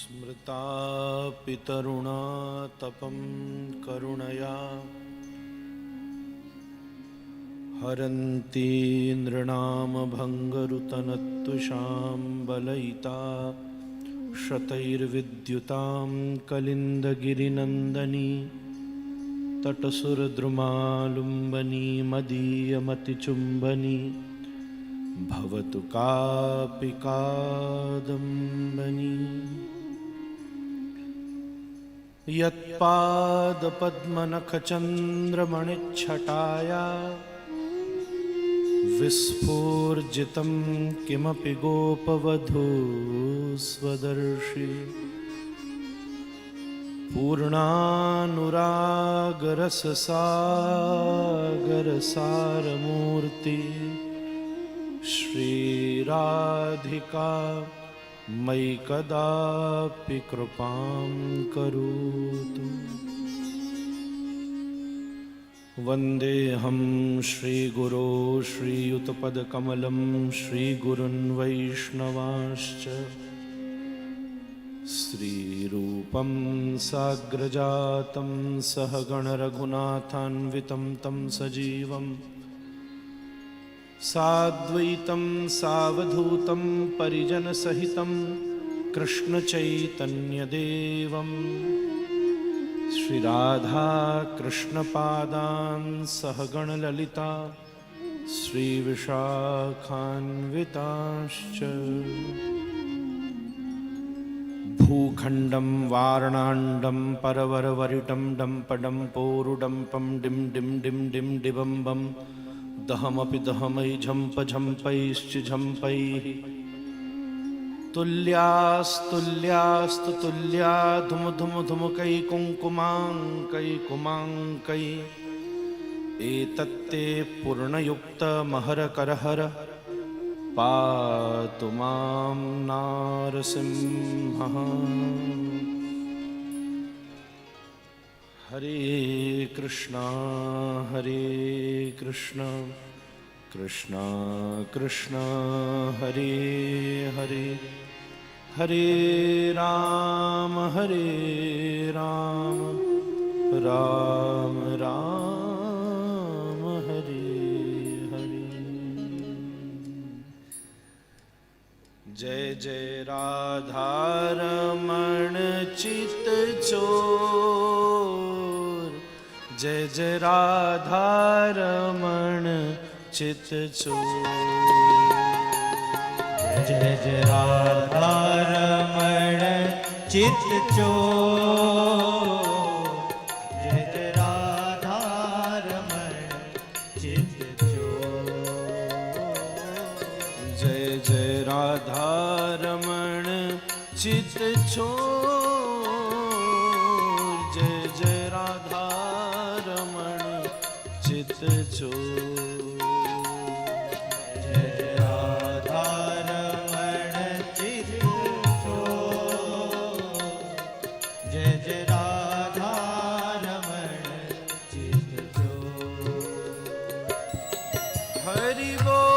स्मृता पितरुणा तपं करुणया हरन्ति नृणामभङ्गरुतनत्वशां बलयिता शतैर्विद्युतां कलिन्दगिरिनन्दनी तटसुरद्रुमालुम्बनी मदीयमतिचुम्बनी भवतु कापि कादम्बनी। यत्पादपद्मनखचन्द्रमणिच्छटाया विस्फूर्जितं किमपि गोपवधूस्वदर्शि पूर्णानुरागरससागरसारमूर्ति श्रीराधिका मयि कदापि कृपां करोतु। वन्देऽहं श्रीगुरो श्रीयुतपदकमलं श्रीगुरुन् वैष्णवांश्च श्रीरूपं साग्रजातं सहगणरघुनाथान्वितं तं सजीवं साद्वैतं सावधूतं परिजनसहितं कृष्णचैतन्यदेवं श्रीराधा कृष्णपादान् सहगणललिता श्रीविशाखान्वितांश्च। भूखण्डं वार्णाण्डं परवरवरिटं डम्पडम्पोरुडम्पं डिं डिं डिं डिं डिबम्बं दहमपि दहमै झम्प झम्पैश्चिझम्पैः तुल्यास्तुल्यास्तु तुल्या धुम धुम धुमकै कुङ्कुमाङ्कै कुमाङ्कै एतत्ते पूर्णयुक्तमहरकरहर पातु मां नारसिंहः। हरे कृष्णा कृष्णा कृष्णा हरे हरे हरे राम राम राम हरे हरे। जय जय राधा रमण चित चोर जय जय राधा रमण चित चोर जय जय राधा रमण चित चोर जय जय राधा रमण चित चोर जय जय राधा रमण चित चोर जय जय राधा रमण चित चोर जय जय राधा रमण चित चोर जय जय राधा रमण चित चोर। हरि बोल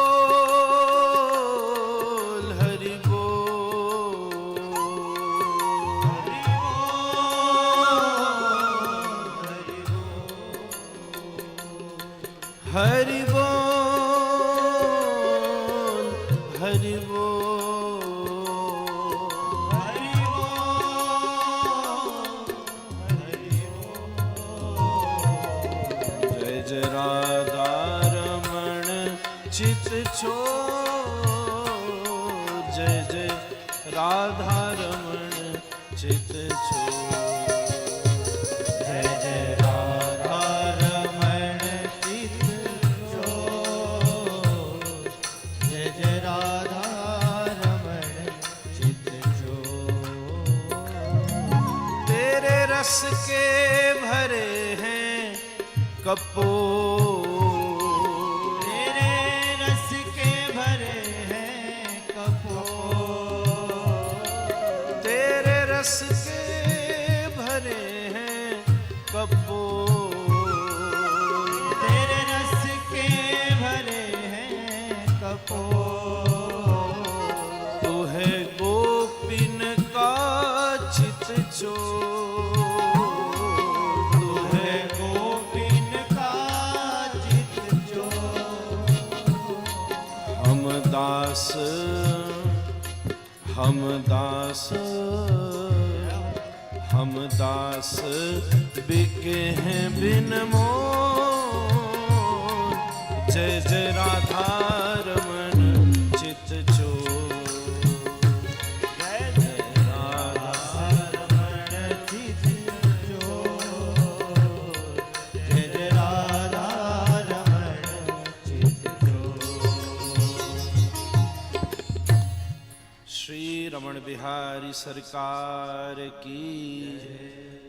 हरि बोल हरि बोल हरि बोल हरि बोल जय जय राधा रमण चित चोर जय जय राधा रमण चित चोर जय जय राधा रमण चित चोर जय जय राधा रमण चित चोर। तेरे रस के भरे हैं कपोर तेरे रस के भरे हैं कपोर तेरे रस के भरे हैं कपोर तेरे रस के भरे हैं कपोर तू है गोपिन का चित चोर, तू है गोविंद का चित चोर। हम दास हम दास हम दास बिके हैं बिन मोर। जय जय राधा रमन चित चोर, जय जय राधा रमण चित चोर। जय जय राधा रमण चित चोर। श्री रमण बिहारी सरकार की,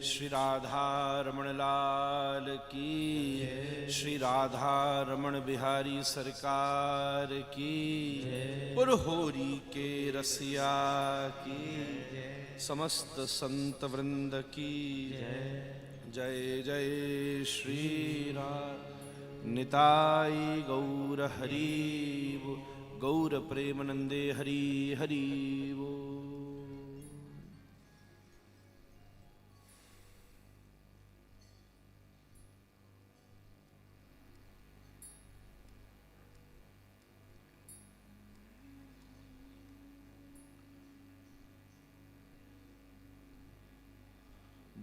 श्री राधा रमण लाल की, श्री राधा रमण बिहारी सरकार की, पुरहोरी के रसिया की, समस्त संत वृंद की जय जय श्री राम। निताई गौर हरि बोल, गौर प्रेमनंदे हरि हरि बोल।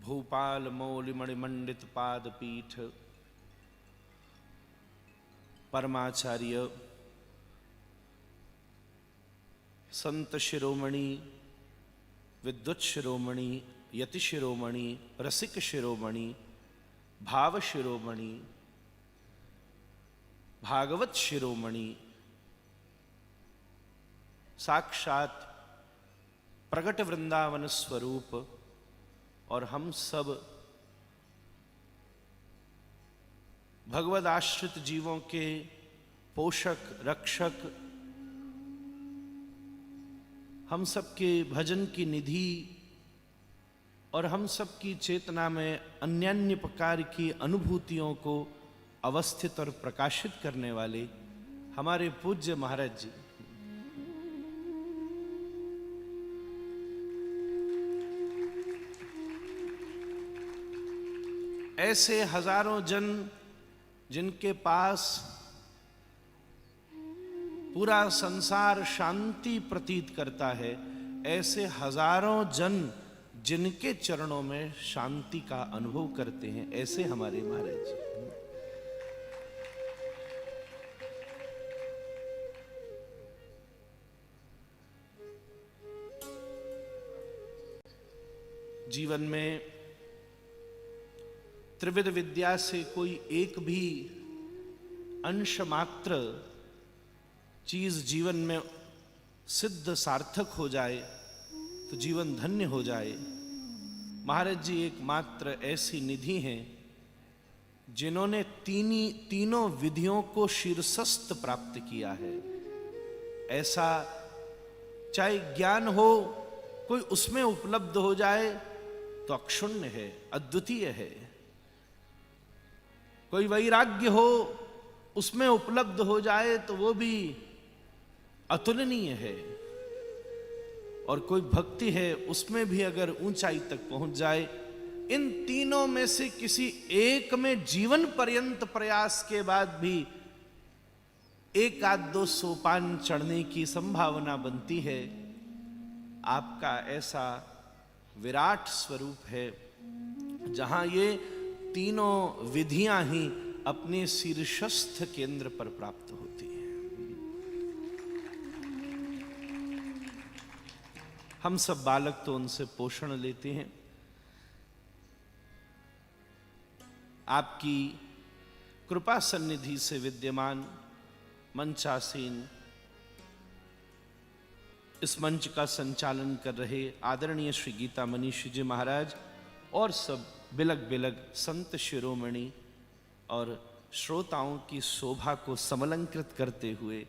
भूपाल मौलि मणिमंडित पाद पीठ, परमाचार्य संत शिरोमणि, विद्वत शिरोमणि, यति शिरोमणि, रसिक शिरोमणि, भाव शिरोमणि, भागवत शिरोमणि, साक्षात प्रगट वृंदावन स्वरूप और हम सब भगवद आश्रित जीवों के पोषक रक्षक, हम सबके भजन की निधि और हम सबकी चेतना में अन्यान्य प्रकार की अनुभूतियों को अवस्थित और प्रकाशित करने वाले हमारे पूज्य महाराज जी, ऐसे हजारों जन जिनके पास पूरा संसार शांति प्रतीत करता है, ऐसे हजारों जन जिनके चरणों में शांति का अनुभव करते हैं, ऐसे हमारे महाराज जी। जीवन में त्रिविध विद्या से कोई एक भी अंश मात्र चीज जीवन में सिद्ध सार्थक हो जाए तो जीवन धन्य हो जाए। महाराज जी एकमात्र ऐसी निधि हैं जिन्होंने तीनों विधियों को शीर्षस्थ प्राप्त किया है। ऐसा चाहे ज्ञान हो कोई उसमें उपलब्ध हो जाए तो अक्षुण्य है, अद्वितीय है। कोई वैराग्य हो उसमें उपलब्ध हो जाए तो वो भी अतुलनीय है। और कोई भक्ति है उसमें भी अगर ऊंचाई तक पहुंच जाए, इन तीनों में से किसी एक में जीवन पर्यंत प्रयास के बाद भी एक आध दो सोपान चढ़ने की संभावना बनती है। आपका ऐसा विराट स्वरूप है जहां ये तीनों विधियां ही अपने शीर्षस्थ केंद्र पर प्राप्त होती हैं। हम सब बालक तो उनसे पोषण लेते हैं। आपकी कृपा सन्निधि से विद्यमान मंचासीन इस मंच का संचालन कर रहे आदरणीय श्री गीता मनीषी जी महाराज और सब बिलग बिलग संत शिरोमणि और श्रोताओं की शोभा को समलंकृत करते हुए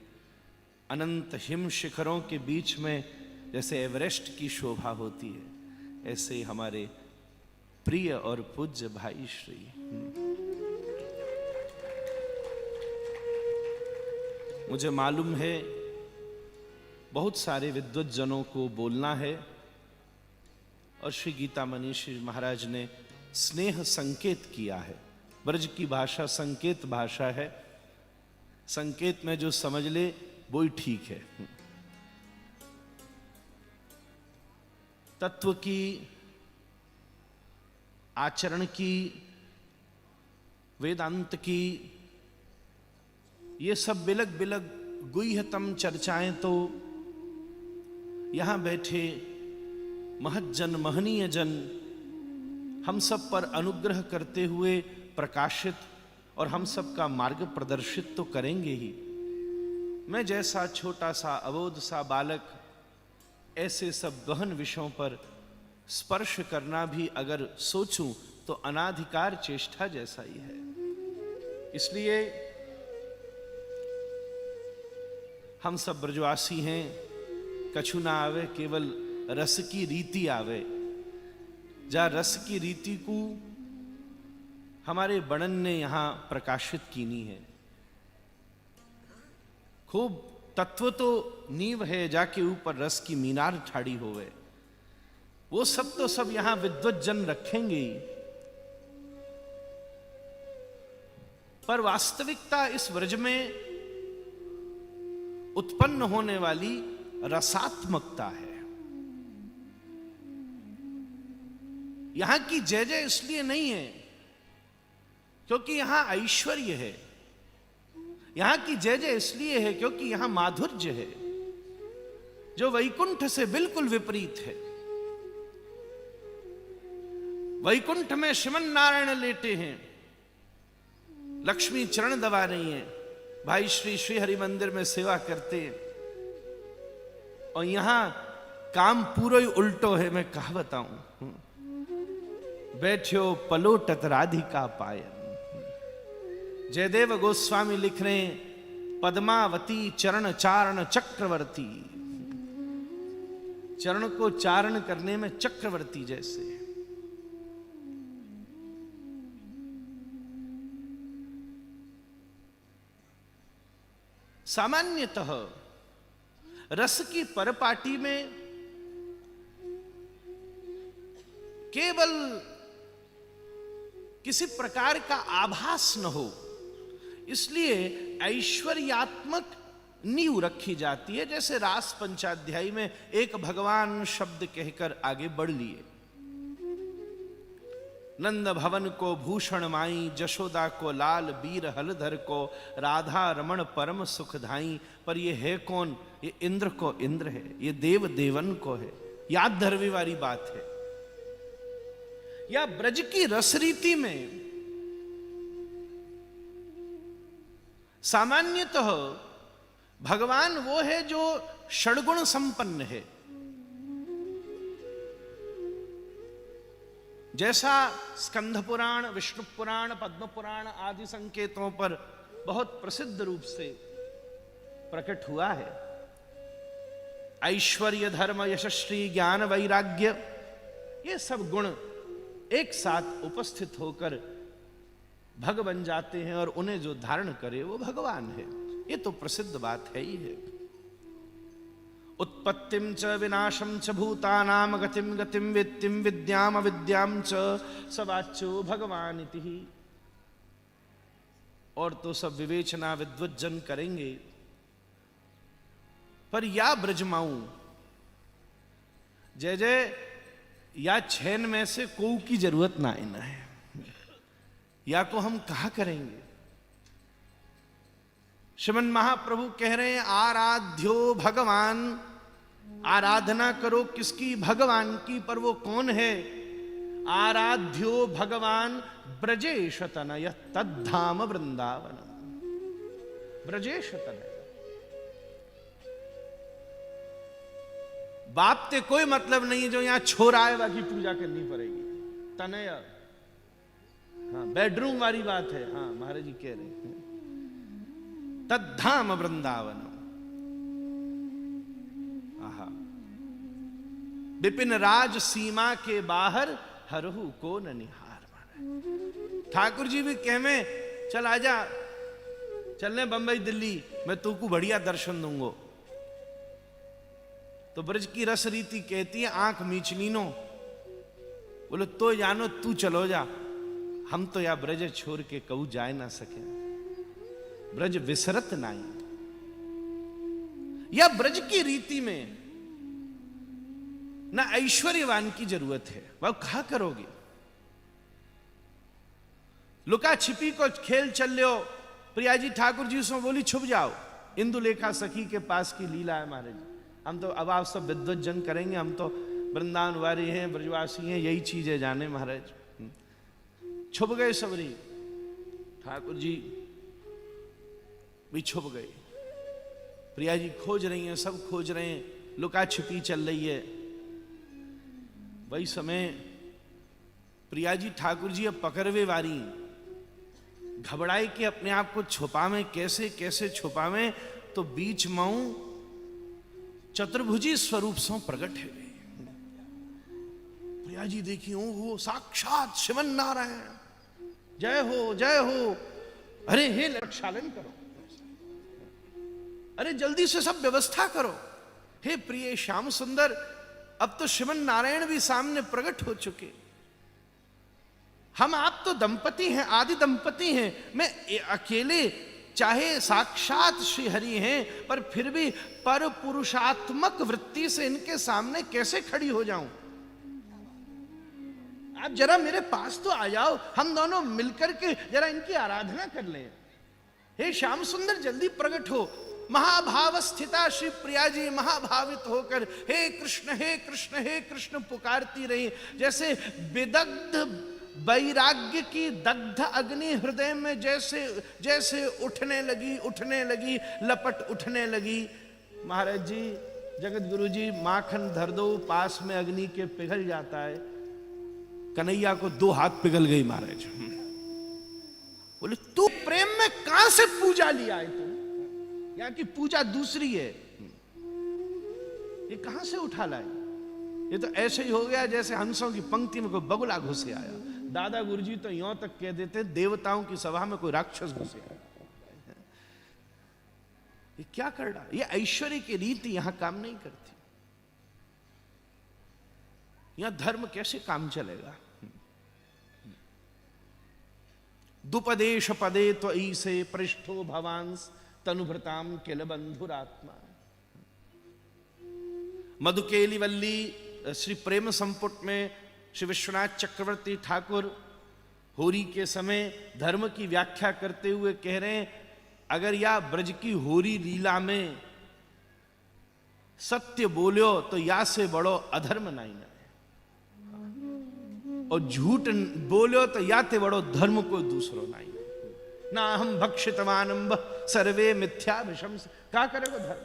अनंत हिम शिखरों के बीच में जैसे एवरेस्ट की शोभा होती है, ऐसे हमारे प्रिय और पूज्य भाई श्री मुझे मालूम है बहुत सारे विद्वत जनों को बोलना है, और श्री गीता मनीषी महाराज ने स्नेह संकेत किया है। ब्रज की भाषा संकेत भाषा है, संकेत में जो समझ ले वो ही ठीक है। तत्व की, आचरण की, वेदांत की, ये सब बिलग बिलग गुह्यतम चर्चाएं तो यहां बैठे महज्जन, महनीय जन हम सब पर अनुग्रह करते हुए प्रकाशित और हम सब का मार्ग प्रदर्शित तो करेंगे ही। मैं जैसा छोटा सा अबोध सा बालक ऐसे सब गहन विषयों पर स्पर्श करना भी अगर सोचूं तो अनाधिकार चेष्टा जैसा ही है। इसलिए हम सब ब्रजवासी हैं, कछु ना आवे केवल रस की रीति आवे। जा रस की रीति को हमारे बड़न ने यहां प्रकाशित कीनी है। खूब तत्व तो नींव है, जाके ऊपर रस की मीनार ठाड़ी होवे। वो सब तो सब यहां विद्वत जन रखेंगे ही, पर वास्तविकता इस व्रज में उत्पन्न होने वाली रसात्मकता है। यहां की जय जय इसलिए नहीं है क्योंकि यहां ऐश्वर्य है, यहां की जय जय इसलिए है क्योंकि यहां माधुर्य है जो वैकुंठ से बिल्कुल विपरीत है। वैकुंठ में श्रीमन नारायण लेटे हैं, लक्ष्मी चरण दबा रही हैं, भाई श्री हरि मंदिर में सेवा करते हैं, और यहां काम पूरा ही उल्टो है। मैं कहा बताऊं, बैठ्यो पलोटत राधिका पायन। जयदेव गोस्वामी लिख रहे हैं, पद्मावती चरण चारण चक्रवर्ती। चरण को चारण करने में चक्रवर्ती जैसे। सामान्यतः रस की परपाटी में केवल किसी प्रकार का आभास न हो, इसलिए ऐश्वर्यात्मक नींव रखी जाती है। जैसे रास पंचाध्यायी में एक भगवान शब्द कहकर आगे बढ़ लिए। नंद भवन को भूषण माई, जशोदा को लाल बीर हलधर को, राधा रमण परम सुखधाई। पर ये है कौन? ये इंद्र को इंद्र है, ये देव देवन को है। याद धरवी वाली बात है। या ब्रज की रसरीति में सामान्यतः भगवान वो है जो षड्गुण संपन्न है। जैसा स्कंध पुराण, विष्णु पुराण, पद्म पुराण आदि संकेतों पर बहुत प्रसिद्ध रूप से प्रकट हुआ है। ऐश्वर्य, धर्म, यशस्वी, ज्ञान, वैराग्य, ये सब गुण एक साथ उपस्थित होकर भग बन जाते हैं, और उन्हें जो धारण करे वो भगवान है। ये तो प्रसिद्ध बात है ही है। उत्पत्तिम च विनाशम च भूतानाम गतिम गतिम वित्तिम विद्याम अविद्याम च सवाच्यो भगवान इति। और तो सब विवेचना विद्वज्जन करेंगे, पर या ब्रजमाऊ जय जय या छेन में से कोऊ की जरूरत ना आना है, या को हम कहा करेंगे। श्रीमन महाप्रभु कह रहे हैं, आराध्यो भगवान। आराधना करो किसकी? भगवान की। पर वो कौन है? आराध्यो भगवान ब्रजेश तनय तद्धाम वृंदावन। ब्रजेश तनय। बाप ते कोई मतलब नहीं है, जो यहां छोरा है बाकी पूजा करनी पड़ेगी। तनय, हाँ, बेडरूम वाली बात है। हाँ, महाराज जी कह रहे हैं, तद्धाम वृंदावन। आहा, विपिन राज सीमा के बाहर हरहु को न निहार। ठाकुर जी भी कहमे, चल आजा, चलने बंबई दिल्ली, मैं तुमको बढ़िया दर्शन दूंगा। तो ब्रज की रस रीति कहती है, आंख मीचनीनो बोले तो जानो तू चलो जा, हम तो या ब्रज छोड़ के कहू जाए ना सके, ब्रज विसरत नाई। या ब्रज की रीति में ना ऐश्वर्यवान की जरूरत है, वह कहा करोगे। लुका छिपी को खेल चल लो, प्रिया जी ठाकुर जी उसमें बोली छुप जाओ, इंदुलेखा सखी के पास की लीला है महाराज। हम तो अब आप सब विद्वत जन करेंगे, हम तो वृंदावन वारी हैं, ब्रजवासी हैं, यही चीजें जाने महाराज। छुप गए सबरी, ठाकुर जी भी छुप गए, प्रिया जी खोज रही हैं, सब खोज रहे हैं, लुका छिपी चल रही है। वही समय प्रिया जी ठाकुर जी अब पकड़वे वारी, घबराए कि अपने आप को छुपावें, कैसे कैसे छुपावें, तो बीच मऊ चतुर्भुजी स्वरूप से प्रकट है गई। प्रिया जी देखी, ओ हो साक्षात शिवन नारायण, जय हो जय हो। अरे हे लक्षालन करो, अरे जल्दी से सब व्यवस्था करो। हे प्रिय श्याम सुंदर, अब तो शिवन नारायण भी सामने प्रकट हो चुके, हम आप तो दंपति हैं, आदि दंपति हैं, मैं अकेले चाहे साक्षात श्री हरि हैं, पर फिर भी पर पुरुषात्मक वृत्ति से इनके सामने कैसे खड़ी हो जाऊं। आप जरा मेरे पास तो आ जाओ, हम दोनों मिलकर के जरा इनकी आराधना कर लें। हे श्याम सुंदर जल्दी प्रकट हो। महाभाव स्थिता श्री प्रिया जी महाभावित होकर हे कृष्ण हे कृष्ण हे कृष्ण पुकारती रही, जैसे विदग्ध वैराग्य की दग्ध अग्नि हृदय में जैसे जैसे उठने लगी लपट उठने लगी। महाराज जी जगत गुरु जी माखन धर दो, पास में अग्नि के पिघल जाता है। कन्हैया को 2 हाथ पिघल गई महाराज। बोले तू प्रेम में कहां से पूजा लिया है तू, यहाँ की पूजा दूसरी है, ये कहां से उठा लाए। ये तो ऐसे ही हो गया जैसे हंसों की पंक्ति में कोई बगुला घुसे आया। दादा गुरुजी तो यों तक कह देते देवताओं की सभा में कोई राक्षस घुसे आया। ये क्या कर रहा, ये ऐश्वर्य की रीति यहां काम नहीं करती। यहां धर्म कैसे काम चलेगा। दुपदेश पदे तो ऐसे पृष्ठो भवांस तनुभृताम किल बंधुरात्मा। मधुकेली वल्ली श्री प्रेम संपुट में श्री विश्वनाथ चक्रवर्ती ठाकुर होरी के समय धर्म की व्याख्या करते हुए कह रहे हैं, अगर या ब्रज की होरी लीला में सत्य बोलो तो या से बड़ो अधर्म नहीं है, और झूठ बोलो तो या ते बड़ो धर्म को दूसरो नहीं। ना हम भक्षितवानंब सर्वे मिथ्या विषम, क्या करे वो धर्म।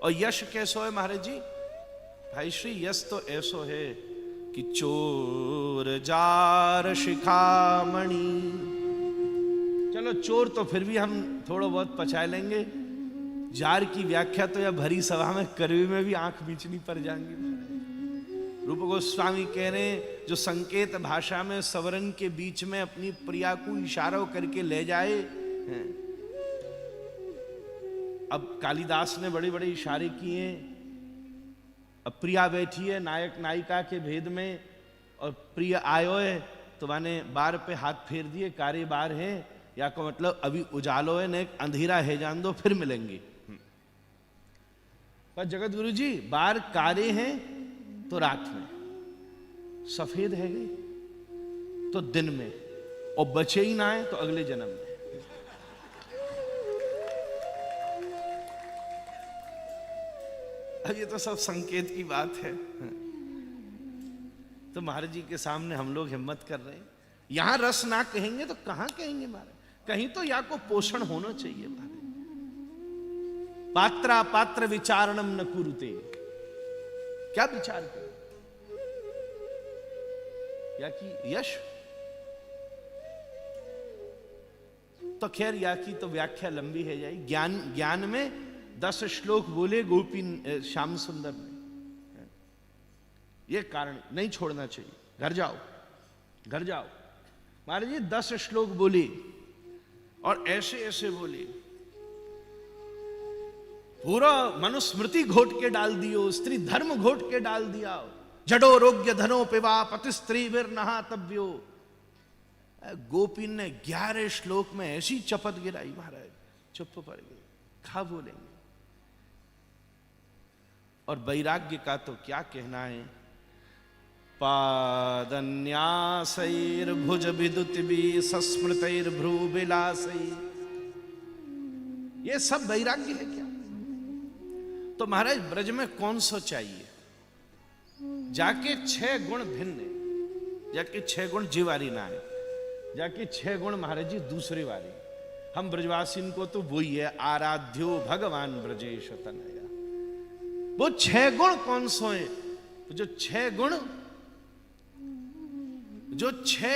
और यश कैसो है महाराज जी, भाई श्री यश तो ऐसो है कि चोर जार शिखामणि। चलो चोर तो फिर भी हम थोड़ा बहुत पचा लेंगे, जार की व्याख्या तो या भरी सभा में करवी में भी आंख बीचनी पड़ जाएंगी। रूप गोस्वामी कह रहे हैं, जो संकेत भाषा में सवर्ण के बीच में अपनी प्रिया को इशारों करके ले जाए। अब कालिदास ने बड़े बड़े इशारे किए। अब प्रिया बैठी है नायक नायिका के भेद में, और प्रिय आयो है तो माने बार पे हाथ फेर दिए, कारे बार है, या को मतलब अभी उजालो है न अंधेरा है, जान दो फिर मिलेंगे। पर जगत गुरु जी बार कारे हैं तो रात में, सफेद है गई तो दिन में, और बचे ही ना है तो अगले जन्म में। अब ये तो सब संकेत की बात है। तो महाराज जी के सामने हम लोग हिम्मत कर रहे हैं, यहां रस ना कहेंगे तो कहां कहेंगे महाराज। कहीं तो या को पोषण होना चाहिए महाराज। पात्रा पात्र विचारणम न कुरुते, क्या विचार करें या कि यश। तो खैर या की तो व्याख्या लंबी है जाए। ज्ञान में 10 श्लोक बोले गोपी श्याम सुंदर ने, ये कारण नहीं छोड़ना चाहिए। घर जाओ घर जाओ। महाराज जी 10 श्लोक बोले और ऐसे ऐसे बोले, पूरा मनुस्मृति घोट के डाल दियो, स्त्री धर्म घोट के डाल दिया, जडोरोग्य धनो पिवा पति स्त्री विर नहा तब्यो। गोपी ने 11 श्लोक में ऐसी चपत गिराई महाराज, चुप पड़ गए, खा बोलेंगे। और वैराग्य का तो क्या कहना है। पादन्यासैर्भुज विदुतिभि सस्मृतैर्भ्रू विलासै, ये सब वैराग्य है क्या? तो महाराज ब्रज में कौन सा चाहिए? जाके 6 गुण भिन्न, जाके 6 गुण जीवारी ना है, जाके 6 गुण महाराज जी दूसरे वाले। हम ब्रजवासी को तो वही है, आराध्यो भगवान ब्रजेश तनया। वो 6 गुण कौन सो है? जो 6 गुण, जो 6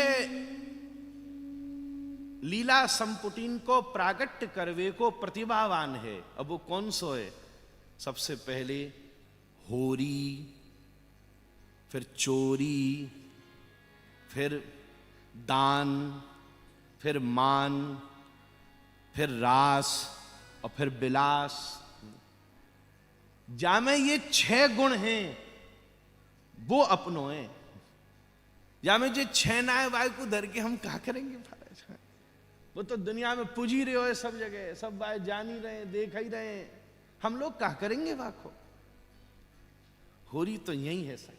लीला संपुटीन को प्रागट्य करवे को प्रतिभावान है। अब वो कौन सो है? सबसे पहले होरी, फिर चोरी, फिर दान, फिर मान, फिर रास और फिर विलास। जामे ये 6 गुण हैं वो अपनो है। जामे जो 6 नाय वाय को धर के हम क्या करेंगे महाराज? वो तो दुनिया में पूज ही रहे हो सब जगह, सब बाय जान ही रहे, देख ही रहे। हम लोग क्या करेंगे वाको? होरी तो यही है सके।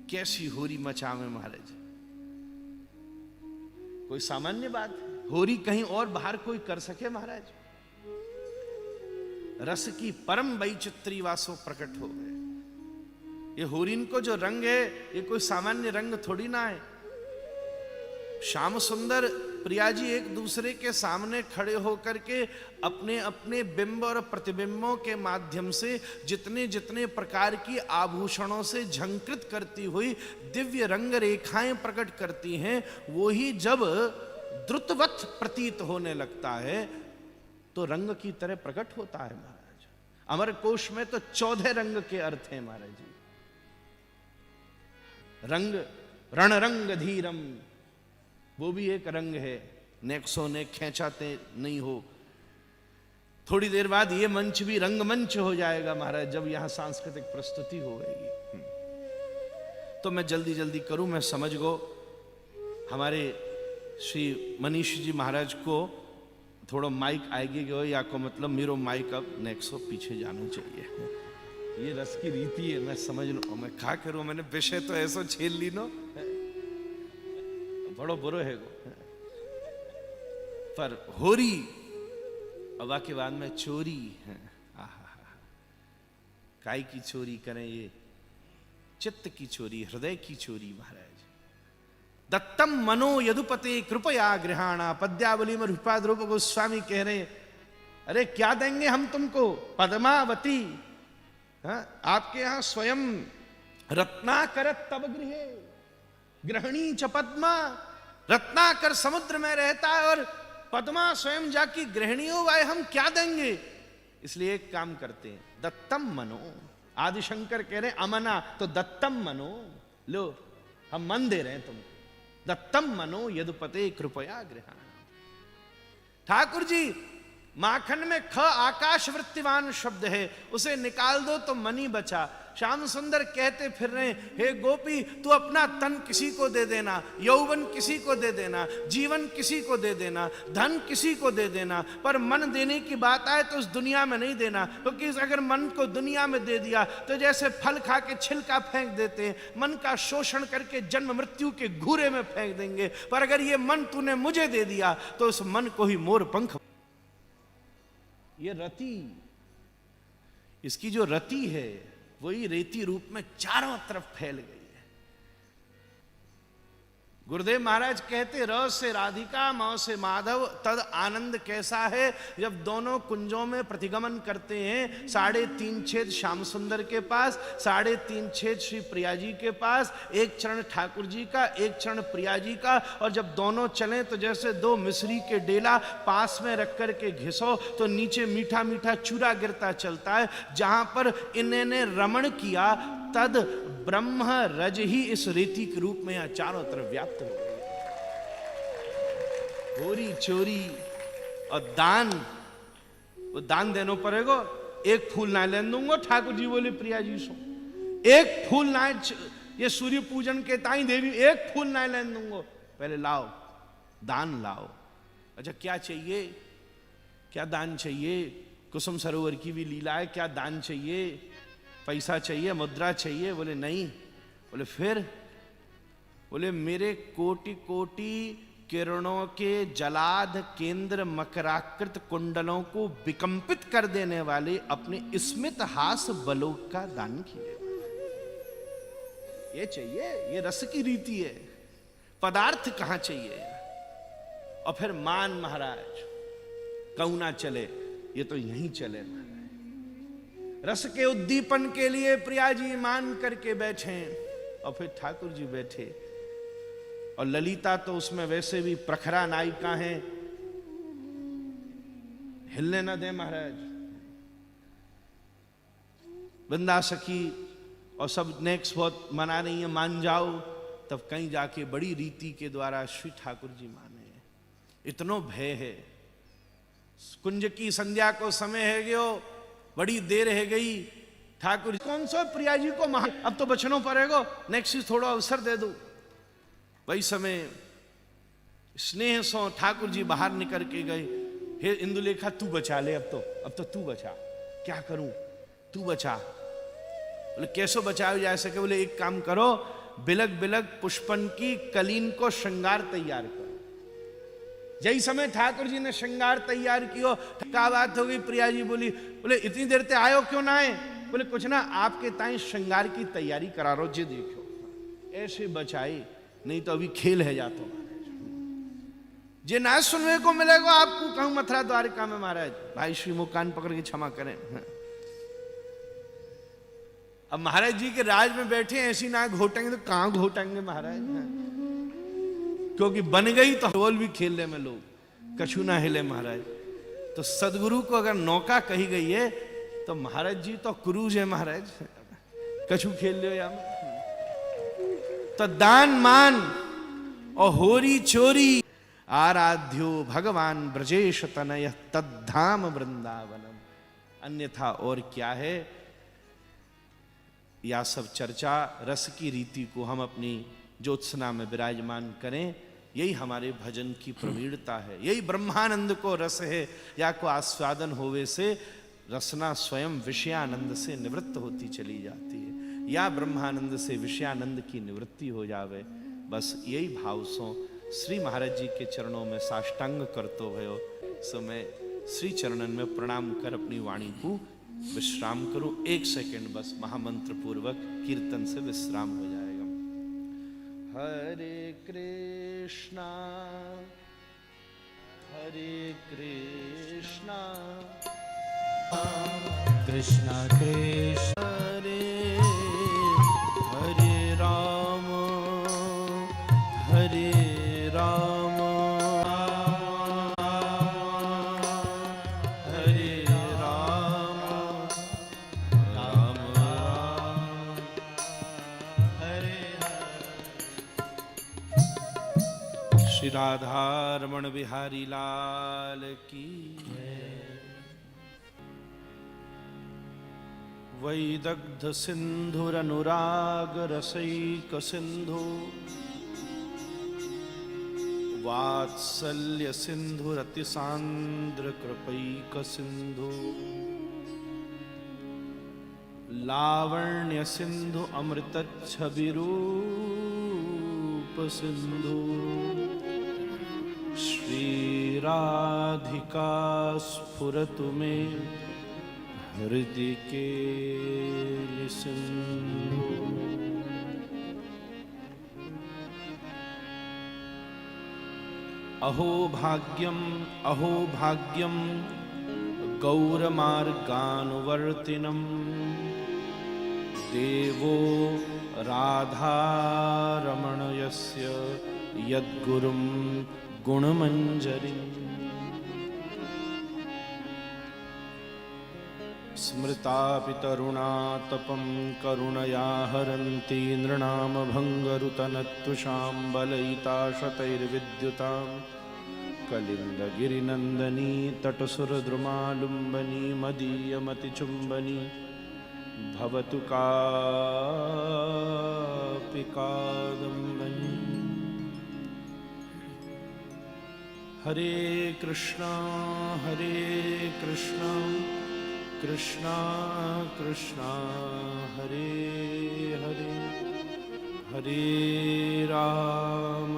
कैसी होरी मचावे महाराज, कोई सामान्य बात है? होरी कहीं और बाहर कोई कर सके महाराज? रस की परम वैचित्री वासो प्रकट हो गए। ये होरीन को जो रंग है ये कोई सामान्य रंग थोड़ी ना है। श्याम सुंदर प्रिया जी एक दूसरे के सामने खड़े होकर के अपने अपने बिंब और प्रतिबिंबों के माध्यम से जितने जितने प्रकार की आभूषणों से झंकृत करती हुई दिव्य रंग रेखाएं प्रकट करती हैं, वो ही जब द्रुतवत प्रतीत होने लगता है तो रंग की तरह प्रकट होता है महाराज। अमर कोश में तो 14 रंग के अर्थ हैं महाराज जी। रंग रण रंग धीरम, वो भी एक रंग है। नेक्सो ने खेचाते नहीं हो। थोड़ी देर बाद ये मंच भी रंगमंच हो जाएगा महाराज, जब यहां सांस्कृतिक प्रस्तुति हो गई। तो मैं जल्दी जल्दी करूं, मैं समझ गो हमारे श्री मनीष जी महाराज को थोड़ा माइक आएगी गो, या को मतलब मेरो माइक अब नेक्सो पीछे जाना चाहिए। ये रस की रीति है, मैं समझ लो। मैं क्या करूं, मैंने विषय तो ऐसा छेल ली नो, बड़ो बुरो है गो। पर होरी अबा के बाद में चोरी है। काय की चोरी करें? ये चित्त की चोरी, हृदय की चोरी महाराज। दत्तम मनो यदुपते कृपया गृहाणा, पद्यावली में रूपाद रूप गोस्वामी कह रहे, अरे क्या देंगे हम तुमको? पद्मावती, आपके यहां स्वयं रत्नाकर तब गृहे, गृहिणी च पद्मा, रत्नाकर समुद्र में रहता है और पद्मा स्वयं जाकी गृहिणियों वाय, हम क्या देंगे? इसलिए एक काम करते हैं, दत्तम मनो। आदिशंकर कह रहे अमना, तो दत्तम मनो, लो हम मन दे रहे हैं तुमको। दत्तम मनो यदुपते कृपया गृहाण। ठाकुर जी माखन में ख आकाश वृत्तिवान शब्द है, उसे निकाल दो तो मनी बचा। श्याम सुंदर कहते फिर रहे, हे गोपी तू अपना तन किसी को दे देना, यौवन किसी को दे देना, जीवन किसी को दे देना, धन किसी को दे देना, पर मन देने की बात आए तो उस दुनिया में नहीं देना। क्योंकि अगर मन को दुनिया में दे दिया तो जैसे फल खा के छिलका फेंक देते हैं, मन का शोषण करके जन्म मृत्यु के घूरे में फेंक देंगे। पर अगर ये मन तूने मुझे दे दिया तो उस मन को ही मोर पंख। ये रति, इसकी जो रति है वही रेती रूप में चारों तरफ फैल गई है। गुरुदेव महाराज कहते, र से राधिका म से माधव, तद आनंद कैसा है जब दोनों कुंजों में प्रतिगमन करते हैं। 3.5 छेद श्याम सुंदर के पास, 3.5 छेद श्री प्रिया जी के पास, एक चरण ठाकुर जी का, एक चरण प्रिया जी का। और जब दोनों चलें तो जैसे 2 मिश्री के डेला पास में रख कर के घिसो तो नीचे मीठा मीठा चूरा गिरता चलता है। जहां पर इन्होंने रमण किया तद ब्रह्म रज ही इस रेती के रूप में चारों तरफ व्याप्त हो गई। होरी चोरी और दान, वो दान देना पड़ेगा। एक फूल ना लेन दूंगा। ठाकुर जी बोले प्रिया जी सो, एक फूल ना, ये सूर्य पूजन के ताई देवी, एक फूल ना लेन दूंगा, पहले लाओ, दान लाओ। अच्छा क्या चाहिए, क्या दान चाहिए? कुसुम सरोवर की भी लीला है, क्या दान चाहिए? पैसा चाहिए, मुद्रा चाहिए? बोले नहीं। बोले फिर? बोले मेरे कोटि कोटि किरणों के जलाद केंद्र मकराकृत कुंडलों को विकंपित कर देने वाले अपने स्मित हास बलों का दान कीजिए। ये चाहिए, ये रस की रीति है, पदार्थ कहां चाहिए। और फिर मान महाराज कहूं ना चले, ये तो यहीं चले महाराज। रस के उद्दीपन के लिए प्रिया जी मान करके बैठे, और फिर ठाकुर जी बैठे। और ललिता तो उसमें वैसे भी प्रखरा नायिका हैं, हिलने न दे महाराज। वृंदा सखी और सब नेक्स्ट बहुत मना रही है, मान जाओ। तब कहीं जाके बड़ी रीति के द्वारा श्री ठाकुर जी माने। इतनो भय है, कुंज की संध्या को समय है गयो, बड़ी देर है गई। ठाकुर कौन सो प्रिया जी को अब तो बचनों पड़ेगो, नेक्स्ट चीज थोड़ा अवसर दे दो। वही समय स्नेह सो ठाकुर जी बाहर निकल के गए। हे इंदुलेखा तू बचा ले, अब तो तू बचा। क्या करूं, तू बचा। बोले कैसे बचाओ जा सके? बोले एक काम करो, बिलक बिलक पुष्पन की कलीन को श्रृंगार तैयार करो। यही समय ठाकुर जी ने श्रृंगार तैयार किया। क्या बात हो गई? प्रिया जी बोली, बोले इतनी देर ते आयो क्यों ना आए? बोले कुछ ना, आपके ताई श्रृंगार की तैयारी करा रो जी, देखो ऐसे बचाई, नहीं तो अभी खेल है जातो महाराज। जे ना सुनने को मिलेगा आपको कहूं मथुरा द्वारिका में महाराज। भाई श्री मुख कान पकड़ के क्षमा करें। अब महाराज जी के राज में बैठे ऐसी ना घोटेंगे तो कहां घोटेंगे महाराज? क्योंकि बन गई तो ढोल भी खेल ले में लोग, कछु ना हिले महाराज। तो सदगुरु को अगर नौका कही गई है तो महाराज जी तो क्रूज है महाराज, कछु खेल लो या तो दान मान और होरी चोरी आराध्यो भगवान ब्रजेश तनय तद्धाम वृंदावनम। अन्यथा और क्या है? या सब चर्चा रस की रीति को हम अपनी ज्योत्सना में विराजमान करें, यही हमारे भजन की प्रवीणता है, यही ब्रह्मानंद को रस है। या को आस्वादन होवे से रसना स्वयं विषयानंद से निवृत्त होती चली जाती है, या ब्रह्मानंद से विषयानंद की निवृत्ति हो जावे। बस यही भाव सो श्री महाराज जी के चरणों में साष्टांग करतो भयो। सो मैं श्री चरणन में प्रणाम कर अपनी वाणी को विश्राम करूं। 1 सेकंड बस महामंत्र पूर्वक कीर्तन से विश्राम हो जाएगा। हरे कृष्णा कृष्णा कृष्ण हरे हरे राम हरे राम हरे राम राम राम हरे श्री राधा रमण बिहारी लाल की। वैदग्ध सिंधुरनुराग रसैक सिंधु वात्सल्य सिंधुरति सांद्र कृपैक सिंधु लावण्य सिंधु अमृत छविरूप सिंधु श्री राधिका स्फुरतु मे हृदय के सिंधु। अहो भाग्यम गौरमार्गानुवर्तिनम् देवो राधारमणयस्य यद्गुरुं गुणमञ्जरिम् स्मृतापितरुणातपं करुणया हरन्ति नृणामभङ्गरुतनत्वशां बलयिता शतैर्विद्युतां कलिन्दगिरिनन्दनी तटसुरद्रुमालुम्बनी मदीयमतिचुम्बनी भवतु कापि कादम्बनी। हरे कृष्णा कृष्णा कृष्णा हरे हरे, हरे राम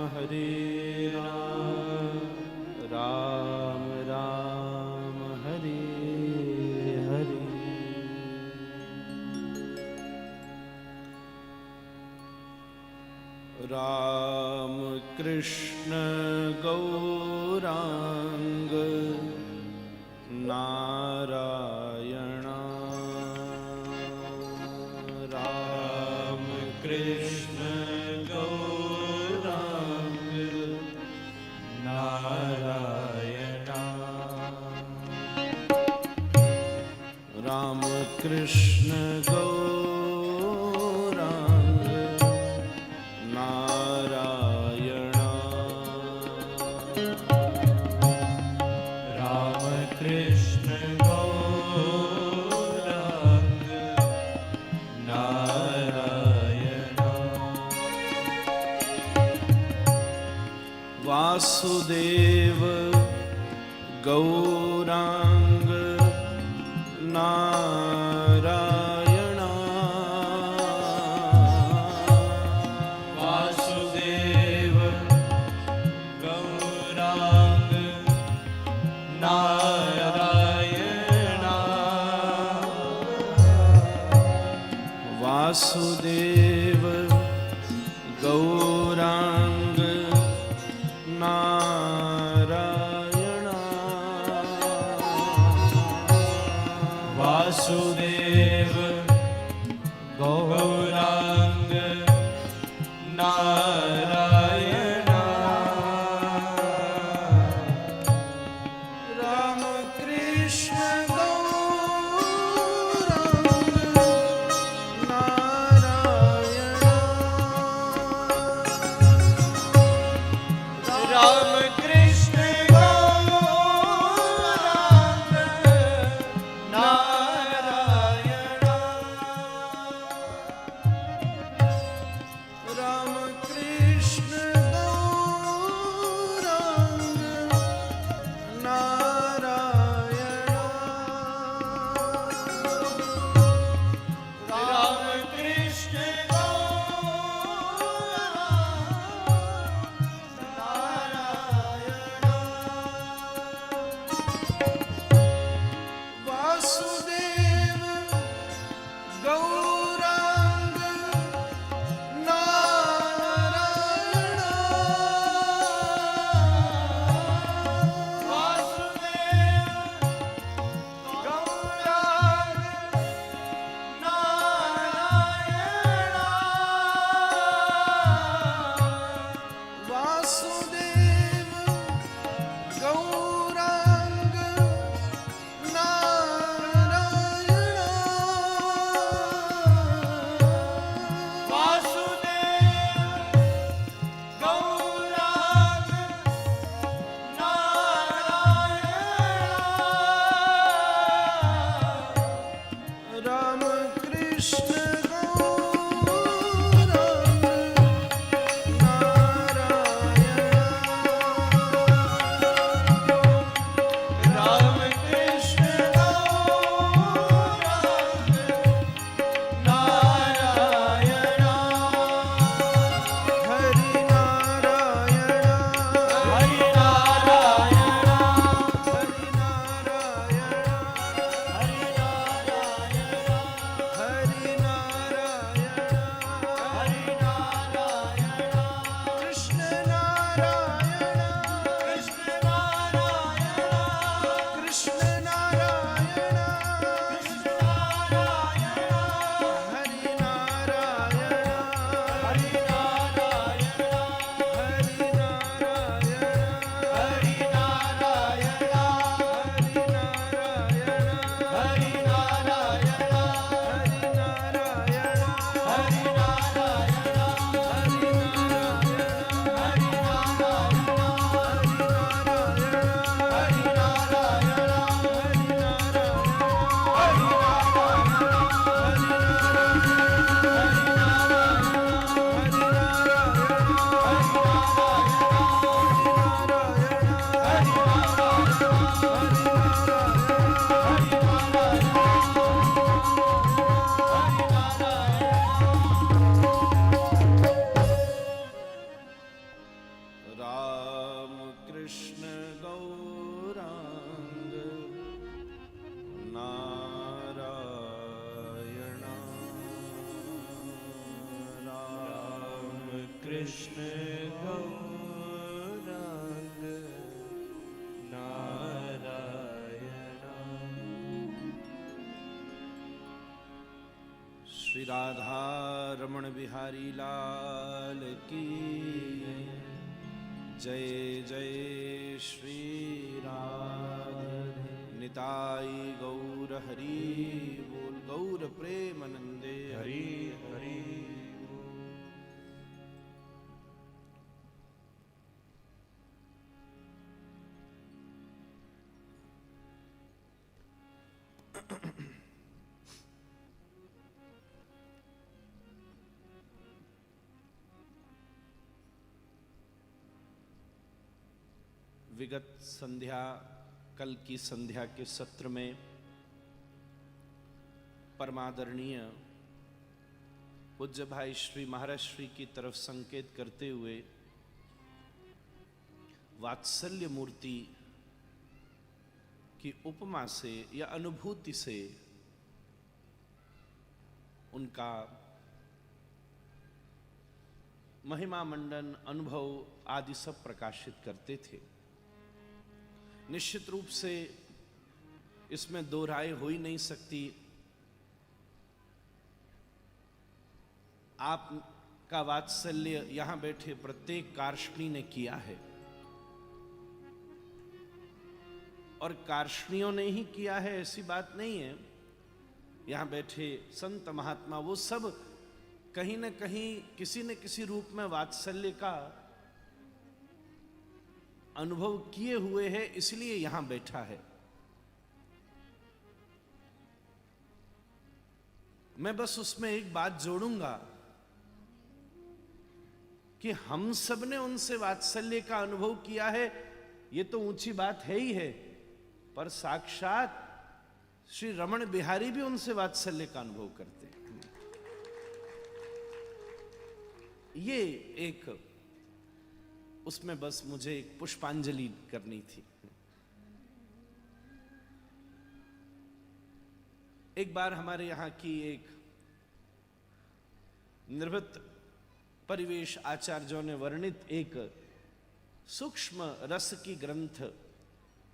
राम राम हरे हरे। राम कृष्ण गौरांग नारायण, राम कृष्ण गौरांग नारायण, राम कृष्ण गौरांग नारायण, राम कृष्ण गौरांग नारायण। वासुदेव गौरांग नारायण, वासुदेव गौरांग नारायण, वासुदेव गौरांग नारायण, वासुदेव गौरांग नारायण। राम कृष्ण गौरांग नारायण, राम कृष्ण गौरांग नारायण, राम कृष्ण कृष्ण गौरांग नारायणा। श्री राधा रमण बिहारी लाल की जय जय श्री राधे। निताई गौर हरि बोल। गौर प्रेमानंदे हरि हरि। विगत संध्या, कल की संध्या के सत्र में परमादरणीय पूज्य भाई श्री महाराज श्री की तरफ संकेत करते हुए वात्सल्य मूर्ति की उपमा से या अनुभूति से उनका महिमा मंडन, अनुभव आदि सब प्रकाशित करते थे। निश्चित रूप से इसमें दो राय हो ही नहीं सकती। आपका वात्सल्य यहां बैठे प्रत्येक कार्ष्णी ने किया है और कार्ष्णियों ने ही किया है ऐसी बात नहीं है। यहां बैठे संत महात्मा वो सब कहीं न कहीं किसी न किसी रूप में वात्सल्य का अनुभव किए हुए हैं, इसलिए यहां बैठा है। मैं बस उसमें एक बात जोड़ूंगा कि हम सब ने उनसे वात्सल्य का अनुभव किया है, ये तो ऊंची बात है ही है, पर साक्षात श्री रमण बिहारी भी उनसे वात्सल्य का अनुभव करते हैं। ये एक उसमें बस मुझे एक पुष्पांजलि करनी थी। एक बार हमारे यहां की एक निर्भृत परिवेश आचार्यों ने वर्णित एक सूक्ष्म रस की ग्रंथ,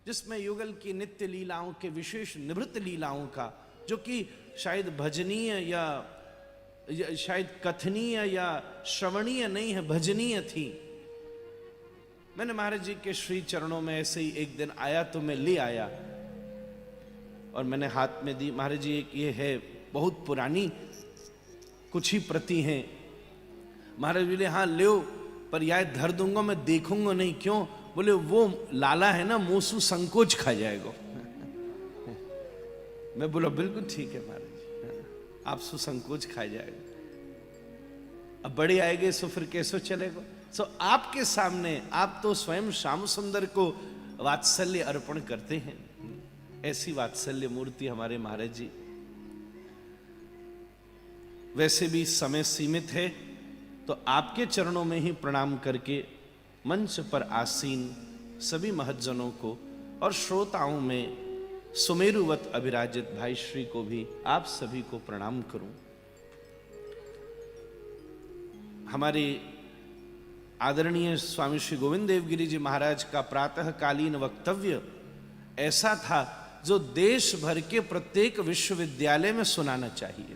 जिसमें युगल की नित्य लीलाओं के विशेष निभृत लीलाओं का, जो कि शायद भजनीय या शायद कथनीय या श्रवणीय नहीं है, भजनीय थी। मैंने महाराज जी के श्री चरणों में ऐसे ही एक दिन आया तो मैं ले आया और मैंने हाथ में दी। महाराज जी एक ये है, बहुत पुरानी, कुछ ही प्रति हैं। महाराज बोले हाँ ले, पर यार धर दूंगा, मैं देखूंगा नहीं। क्यों? बोले वो लाला है ना, मूसू संकोच खा जाएगा। मैं बोला बिल्कुल ठीक है महाराज, आप सुसंकोच खा जाएगा। अब बड़े आएंगे सो फिर कैसे चलेगा। सो आपके सामने आप तो स्वयं श्याम सुंदर को वात्सल्य अर्पण करते हैं। ऐसी वात्सल्य मूर्ति हमारे महाराज जी। वैसे भी समय सीमित है, तो आपके चरणों में ही प्रणाम करके मंच पर आसीन सभी महज्जनों को और श्रोताओं में सुमेरुवत अभिराजित भाई श्री को भी आप सभी को प्रणाम करूं। हमारे आदरणीय स्वामी श्री गोविंद देवगिरी जी महाराज का प्रातःकालीन वक्तव्य ऐसा था जो देश भर के प्रत्येक विश्वविद्यालय में सुनाना चाहिए।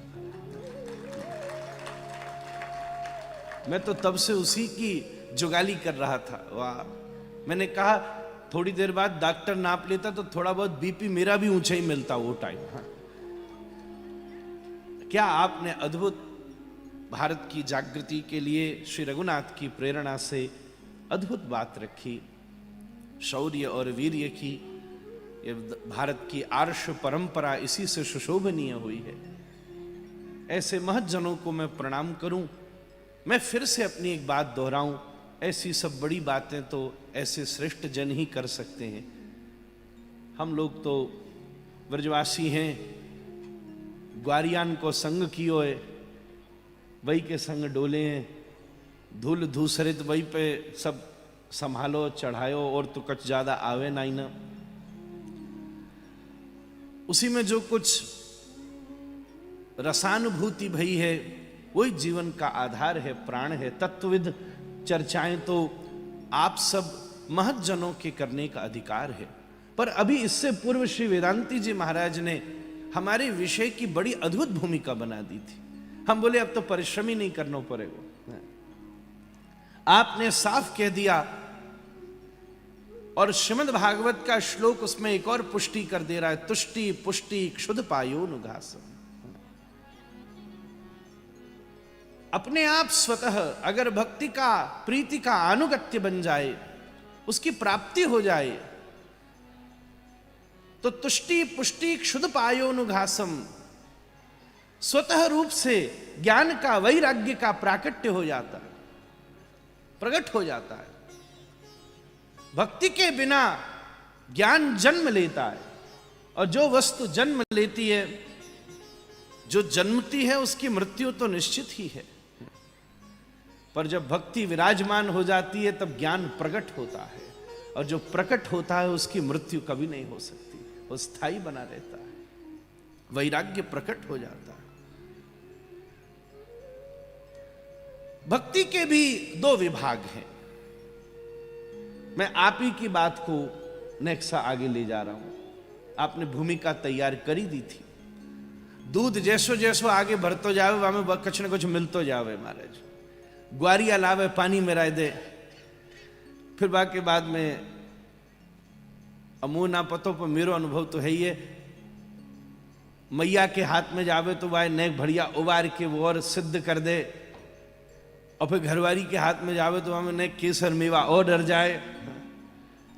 मैं तो तब से उसी की जुगाली कर रहा था। वाह, मैंने कहा थोड़ी देर बाद डॉक्टर नाप लेता तो थोड़ा बहुत बीपी मेरा भी ऊंचा ही मिलता वो टाइम। हाँ। क्या आपने अद्भुत भारत की जागृति के लिए श्री रघुनाथ की प्रेरणा से अद्भुत बात रखी। शौर्य और वीर्य की ये भारत की आर्ष परंपरा इसी से सुशोभनीय हुई है। ऐसे महज्जनों को मैं प्रणाम करूं। मैं फिर से अपनी एक बात दोहराऊं, ऐसी सब बड़ी बातें तो ऐसे श्रेष्ठ जन ही कर सकते हैं। हम लोग तो ब्रजवासी हैं, ग्वारियान को संग कियो है, वही के संग डोले हैं, धूल धूसरित वही पे सब संभालो चढ़ायो, और तो कुछ ज्यादा आवे ना ही ना। उसी में जो कुछ रसानुभूति भई है वही जीवन का आधार है, प्राण है। तत्वविद चर्चाएं तो आप सब महज्जनों के करने का अधिकार है, पर अभी इससे पूर्व श्री वेदांती जी महाराज ने हमारे विषय की बड़ी अद्भुत भूमिका बना दी थी। हम बोले अब तो परिश्रम ही नहीं करना पड़ेगा। आपने साफ कह दिया, और श्रीमद् भागवत का श्लोक उसमें एक और पुष्टि कर दे रहा है, तुष्टि पुष्टि क्षुध पायोनुघासम। अपने आप स्वतः अगर भक्ति का प्रीति का अनुगत्य बन जाए, उसकी प्राप्ति हो जाए, तो तुष्टि पुष्टि क्षुध पायोनुघासम, स्वतः रूप से ज्ञान का वैराग्य का प्राकट्य हो जाता है, प्रकट हो जाता है। भक्ति के बिना ज्ञान जन्म लेता है, और जो वस्तु जन्म लेती है, जो जन्मती है, उसकी मृत्यु तो निश्चित ही है। पर जब भक्ति विराजमान हो जाती है तब ज्ञान प्रकट होता है, और जो प्रकट होता है उसकी मृत्यु कभी नहीं हो सकती, वो स्थायी बना रहता है, वैराग्य प्रकट हो जाता है। भक्ति के भी दो विभाग हैं। मैं आप ही की बात को नेक्स्ट आगे ले जा रहा हूं। आपने भूमिका तैयार करी दी थी, दूध जैसो जैसो आगे भरतो जावे वहां कुछ न कुछ मिलतो जावे। महाराज ग्वारिया लावे पानी में राय दे, फिर बाकी बाद में अमू ना पतो, पर मेरो अनुभव तो है ही है, मैया के हाथ में जावे तो वह नेक बढ़िया उबार के वो और सिद्ध कर दे, और फिर घरवारी के हाथ में जावे तो वहां ने केसर मेवा और डर जाए,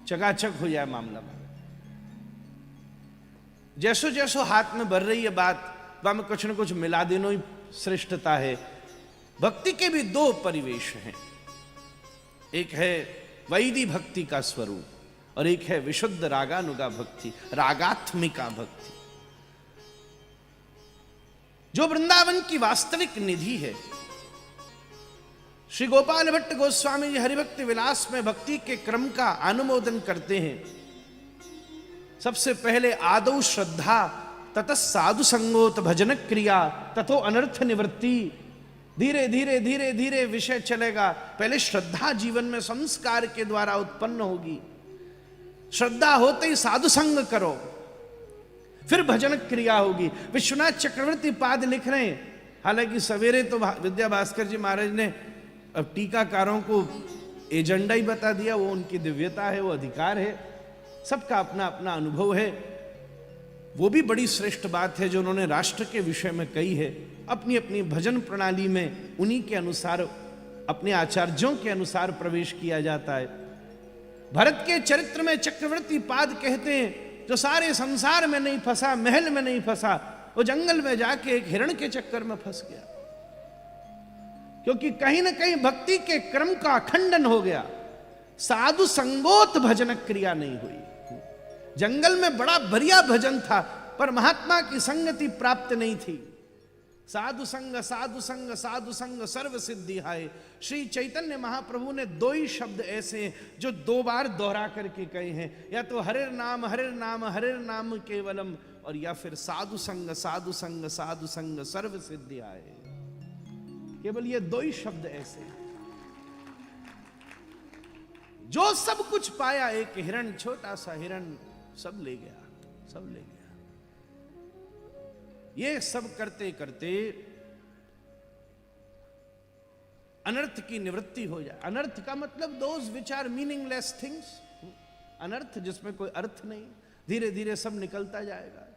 चकाचक हो जाए मामला में। जैसो जैसो हाथ में भर रही है बात, वहां में कुछ न कुछ मिला देना ही श्रेष्ठता है। भक्ति के भी दो परिवेश हैं, एक है वैदी भक्ति का स्वरूप, और एक है विशुद्ध रागानुगा भक्ति, रागात्मिका भक्ति, जो वृंदावन की वास्तविक निधि है। श्री गोपाल भट्ट गोस्वामी जी हरिभक्ति विलास में भक्ति के क्रम का अनुमोदन करते हैं। सबसे पहले आदौ श्रद्धा, ततः साधु संगोत भजन क्रिया, तथो अनर्थ निवृत्ति। धीरे धीरे धीरे धीरे विषय चलेगा। पहले श्रद्धा जीवन में संस्कार के द्वारा उत्पन्न होगी, श्रद्धा होते ही साधु संग करो, फिर भजन क्रिया होगी। विश्वनाथ चक्रवर्ती पाद लिख रहे हैं, हालांकि सवेरे तो विद्या भास्कर जी महाराज ने अब टीकाकारों को एजेंडा ही बता दिया, वो उनकी दिव्यता है, वो अधिकार है, सबका अपना अपना अनुभव है। वो भी बड़ी श्रेष्ठ बात है जो उन्होंने राष्ट्र के विषय में कही है। अपनी अपनी भजन प्रणाली में उन्हीं के अनुसार, अपने आचार्यों के अनुसार प्रवेश किया जाता है। भरत के चरित्र में चक्रवर्ती पाद कहते हैं, जो सारे संसार में नहीं फंसा, महल में नहीं फंसा, वो जंगल में जाके एक हिरण के चक्कर में फंस गया, क्योंकि कहीं ना कहीं भक्ति के क्रम का खंडन हो गया, साधु संगोत भजन क्रिया नहीं हुई। जंगल में बड़ा बढ़िया भजन था, पर महात्मा की संगति प्राप्त नहीं थी। साधु संग साधु संग साधु संग सर्व सिद्धि हाय। श्री चैतन्य महाप्रभु ने दो ही शब्द ऐसे हैं जो दो बार दोहरा करके कहे हैं, या तो हरिर नाम हरिर नाम हरिर नाम केवलम, और या फिर साधु संग साधु संग साधु संग सर्व सिद्धि हाय। केवल ये दो ही शब्द ऐसे हैं। जो सब कुछ पाया, एक हिरण, छोटा सा हिरण, सब ले गया, सब ले गया। ये सब करते करते अनर्थ की निवृत्ति हो जाए। अनर्थ का मतलब those which are meaningless things, अनर्थ जिसमें कोई अर्थ नहीं, धीरे धीरे सब निकलता जाएगा।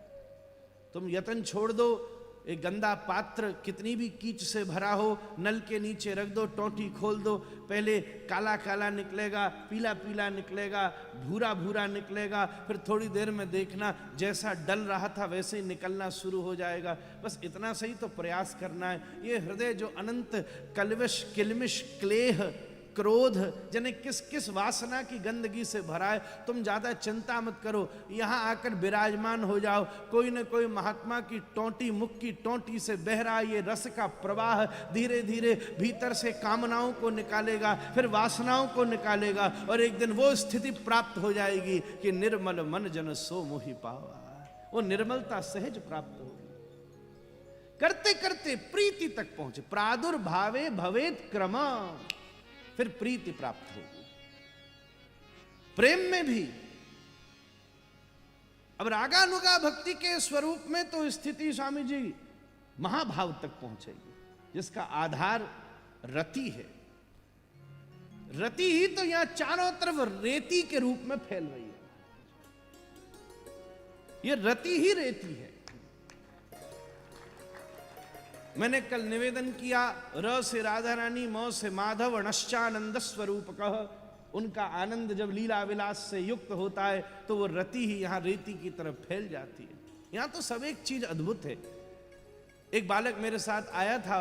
तुम यतन छोड़ दो, एक गंदा पात्र कितनी भी कीच से भरा हो, नल के नीचे रख दो, टोटी खोल दो, पहले काला काला निकलेगा, पीला पीला निकलेगा, भूरा भूरा निकलेगा, फिर थोड़ी देर में देखना जैसा डल रहा था वैसे ही निकलना शुरू हो जाएगा। बस इतना सही तो प्रयास करना है। ये हृदय जो अनंत कलविश किलमिश क्लेह क्रोध जने किस किस वासना की गंदगी से भरा है, तुम ज्यादा चिंता मत करो, यहां आकर विराजमान हो जाओ। कोई न कोई महात्मा की टोंटी, मुख की टोंटी से बह रहा ये रस का प्रवाह धीरे धीरे भीतर से कामनाओं को निकालेगा, फिर वासनाओं को निकालेगा, और एक दिन वो स्थिति प्राप्त हो जाएगी कि निर्मल मन जन सो मोहि पावा। वो निर्मलता सहज प्राप्त होगी। करते करते प्रीति तक पहुंचे। प्रादुर्भावे भवेत क्रम, फिर प्रीति प्राप्त होगी। प्रेम में भी अब रागानुगा भक्ति के स्वरूप में तो स्थिति स्वामी जी महाभाव तक पहुंचेगी, जिसका आधार रति है। रति ही तो यहां चारों तरफ रेती के रूप में फैल रही है। ये रति ही रेती है। मैंने कल निवेदन किया, र से राधा रानी, म से माधव, अणश्चानंद स्वरूप कह। उनका आनंद जब लीला विलास से युक्त होता है तो वो रति ही यहां रेती की तरफ फैल जाती है। यहां तो सब एक चीज अद्भुत है। एक बालक मेरे साथ आया था,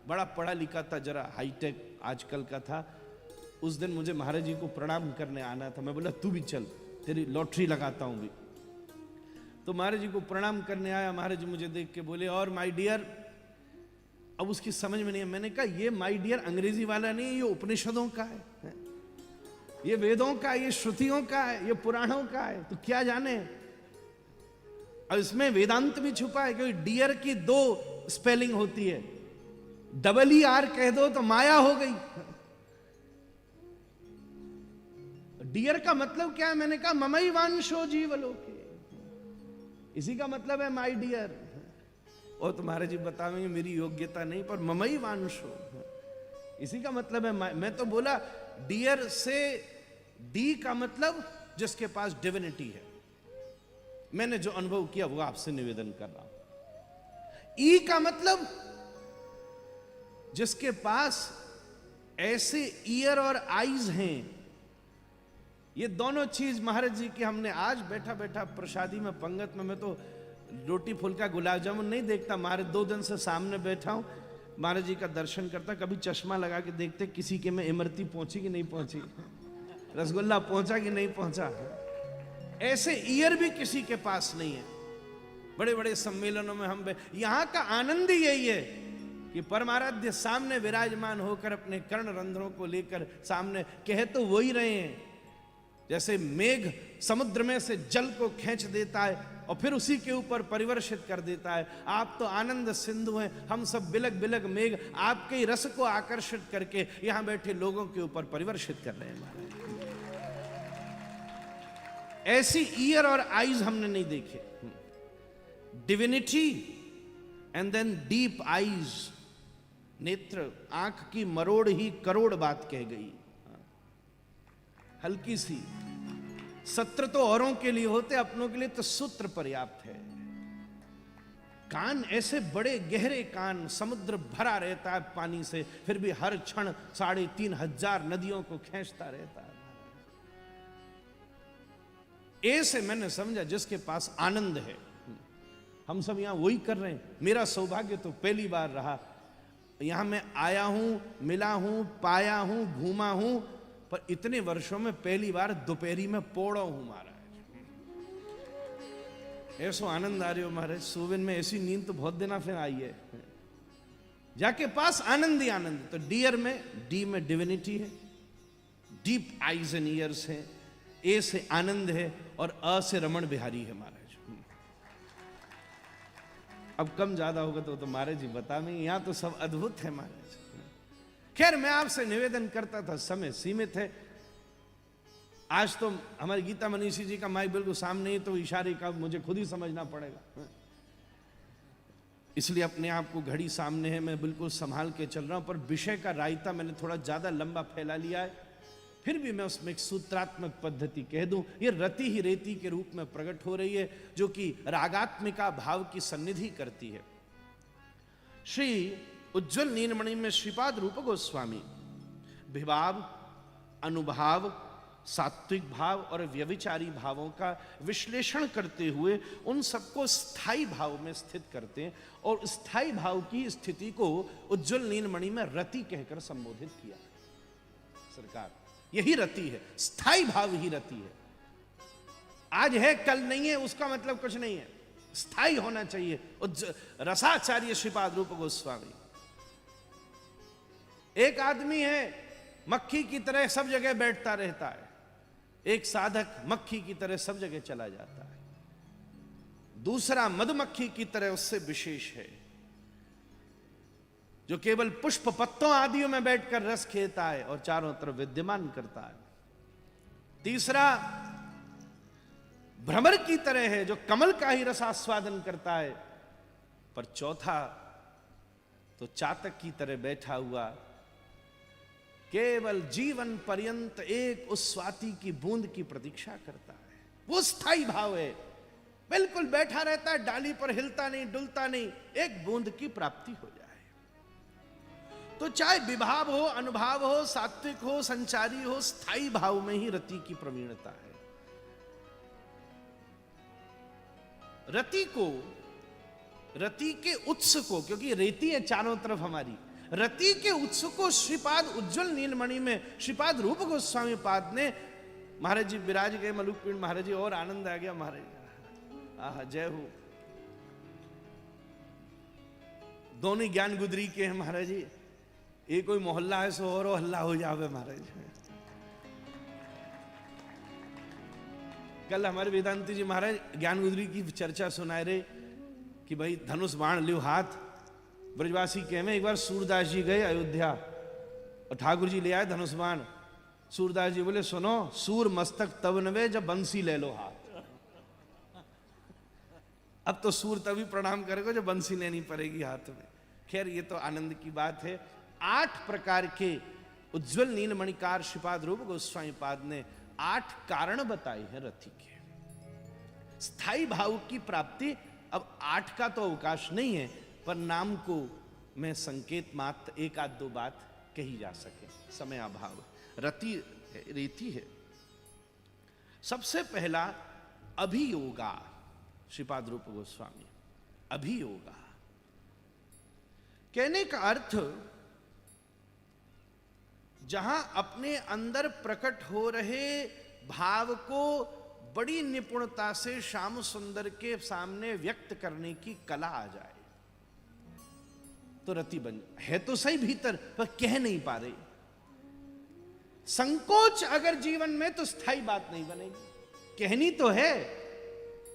बड़ा पढ़ा लिखा था, जरा हाईटेक आजकल का था। उस दिन मुझे महाराज जी को प्रणाम करने आना था। मैं बोला तू भी चल, तेरी लॉटरी लगाता हूं भी। तो महाराज जी को प्रणाम करने आया। महाराज जी मुझे देख के बोले, और माय डियर। अब उसकी समझ में नहीं है। मैंने कहा ये माय डियर अंग्रेजी वाला नहीं है, ये उपनिषदों का है, ये वेदों का, ये श्रुतियों का है, ये पुराणों का है, तो क्या जाने। और इसमें वेदांत भी छुपा है, क्योंकि डियर की 2 स्पेलिंग होती है। ER कह दो तो माया हो गई। डियर का मतलब क्या है? मैंने कहा ममई वांशो जीवलोके, इसी का मतलब है माय डियर। और तुम्हारे जी बतावेंगे मेरी योग्यता नहीं, पर ममई वांशो इसी का मतलब है। मैं तो बोला डियर से डी का मतलब जिसके पास डिविनिटी है। मैंने जो अनुभव किया वो आपसे निवेदन कर रहा हूं। ई का मतलब जिसके पास ऐसे ईयर और आईज हैं। ये दोनों चीज महाराज जी की हमने आज बैठा बैठा प्रसादी में पंगत में, मैं तो रोटी फुल्का गुलाब जामुन नहीं देखता। महाराज 2 दिन से सामने बैठा हूं, महाराज जी का दर्शन करता, कभी चश्मा लगा के देखते किसी के में इमरती पहुंची कि नहीं पहुंची, रसगुल्ला पहुंचा कि नहीं पहुंचा। ऐसे ईयर भी किसी के पास नहीं है। बड़े बड़े सम्मेलनों में हम यहां का आनंद ही यही है कि परमाराध्य सामने विराजमान होकर अपने कर्ण रंध्रों को लेकर सामने कह तो वो ही रहे हैं। जैसे मेघ समुद्र में से जल को खींच देता है और फिर उसी के ऊपर परिवर्षित कर देता है। आप तो आनंद सिंधु हैं, हम सब बिलक बिलक मेघ आपके ही रस को आकर्षित करके यहां बैठे लोगों के ऊपर परिवर्षित कर रहे हैं महाराज। ऐसी ईयर और आईज हमने नहीं देखे। Divinity and then deep eyes, नेत्र, आंख की मरोड़ ही करोड़ बात कह गई। हल्की सी सत्र तो औरों के लिए होते, अपनों के लिए तो सूत्र पर्याप्त है। कान ऐसे बड़े गहरे कान, समुद्र भरा रहता है पानी से, फिर भी हर क्षण 3,500 नदियों को खींचता रहता है। ऐसे मैंने समझा जिसके पास आनंद है। हम सब यहां वही कर रहे हैं। मेरा सौभाग्य तो पहली बार रहा, यहां मैं आया हूं, मिला हूं, पाया हूं, घूमा हूं, पर इतने वर्षों में पहली बार दोपहरी में पोड़ा हूं महाराज। ऐसो आनंद आ रही हो महाराज, सुबह में ऐसी नींद तो बहुत दिना फिर आई है। जाके पास आनंद ही आनंद। तो डियर में, डी में डिविनिटी है, डीप आईज एंड ईयर्स है, ए से आनंद है और अ से रमण बिहारी है महाराज। अब कम ज्यादा होगा तो महाराज जी बता में, यहां तो सब अद्भुत है महाराज। खैर मैं आपसे निवेदन करता था, समय सीमित है। आज तो हमारे गीता मनीषी जी का माइक बिल्कुल सामने ही, तो इशारे का मुझे खुद ही समझना पड़ेगा, इसलिए अपने आप को घड़ी सामने है, मैं बिल्कुल संभाल के चल रहा हूं। पर विषय का रायता मैंने थोड़ा ज्यादा लंबा फैला लिया है, फिर भी मैं उसमें एक सूत्रात्मक पद्धति कह दूं। ये रति ही रेती के रूप में प्रकट हो रही है, जो कि रागात्मिका भाव की सन्निधि करती है। श्री उज्ज्वल नीलमणि में श्रीपाद रूप गोस्वामी विभाव, अनुभाव, सात्विक भाव और व्यभिचारी भावों का विश्लेषण करते हुए उन सबको स्थायी भाव में स्थित करते हैं, और स्थायी भाव की स्थिति को उज्ज्वल नीलमणि में रति कहकर संबोधित किया। सरकार यही रति है, स्थायी भाव ही रति है। आज है कल नहीं है उसका मतलब कुछ नहीं है, स्थायी होना चाहिए। रसाचार्य श्रीपाद रूप गोस्वामी, एक आदमी है मक्खी की तरह सब जगह बैठता रहता है, एक साधक मक्खी की तरह सब जगह चला जाता है, दूसरा मधुमक्खी की तरह उससे विशेष है। जो केवल पुष्प पत्तों आदियों में बैठकर रस खेता है और चारों तरफ विद्यमान करता है। तीसरा भ्रमर की तरह है जो कमल का ही रसास्वादन करता है। पर चौथा तो चातक की तरह बैठा हुआ केवल जीवन पर्यंत एक उस स्वाति की बूंद की प्रतीक्षा करता है। वो स्थायी भाव है, बिल्कुल बैठा रहता है, डाली पर हिलता नहीं डुलता नहीं, एक बूंद की प्राप्ति हो जाए। तो चाहे विभाव हो, अनुभाव हो, सात्विक हो, संचारी हो, स्थायी भाव में ही रति की प्रवीणता है। रति के उत्स को, क्योंकि रेती है चारों तरफ हमारी, रति के उत्स को श्रीपाद उज्जवल नीलमणि में श्रीपाद रूप गोस्वामी पाद ने, महाराज जी विराज गए मलुकपीठ महाराज जी, और आनंद आ गया महाराज। आह जय हो। दोनों ज्ञान गुदरी के हैं महाराज जी, ये कोई मोहल्ला है सो और हल्ला हो जावे महाराज। कल हमारे वेदांती जी महाराज ज्ञान गुदरी की चर्चा सुनाए रहे कि भाई धनुष बाण लियो हाथ। ब्रजवासी कहे में एक बार सूरदास जी गए अयोध्या और ठाकुर जी ले आए धनुष बाण। सूरदास जी बोले सुनो, सूर मस्तक तब नवे जब बंसी ले लो हाथ। अब तो सूर तभी प्रणाम करेगा जब बंसी लेनी पड़ेगी हाथ में। खैर ये तो आनंद की बात है। 8 प्रकार के उज्जवल नीलमणिकार श्रीपाद रूप गोस्वामी पाद ने 8 कारण बताए हैं रति के स्थायी भाव की प्राप्ति। अब 8 का तो अवकाश नहीं है, पर नाम को मैं संकेत मात्र एक आध दो बात कही जा सके, समय अभाव। रीति है। सबसे पहला अभियोगा, श्रीपाद रूप गोस्वामी। अभियोगा कहने का अर्थ जहां अपने अंदर प्रकट हो रहे भाव को बड़ी निपुणता से श्याम सुंदर के सामने व्यक्त करने की कला आ जाए तो रति बन है तो सही भीतर, पर कह नहीं पा रही। संकोच अगर जीवन में तो स्थायी बात नहीं बनेगी। कहनी तो है,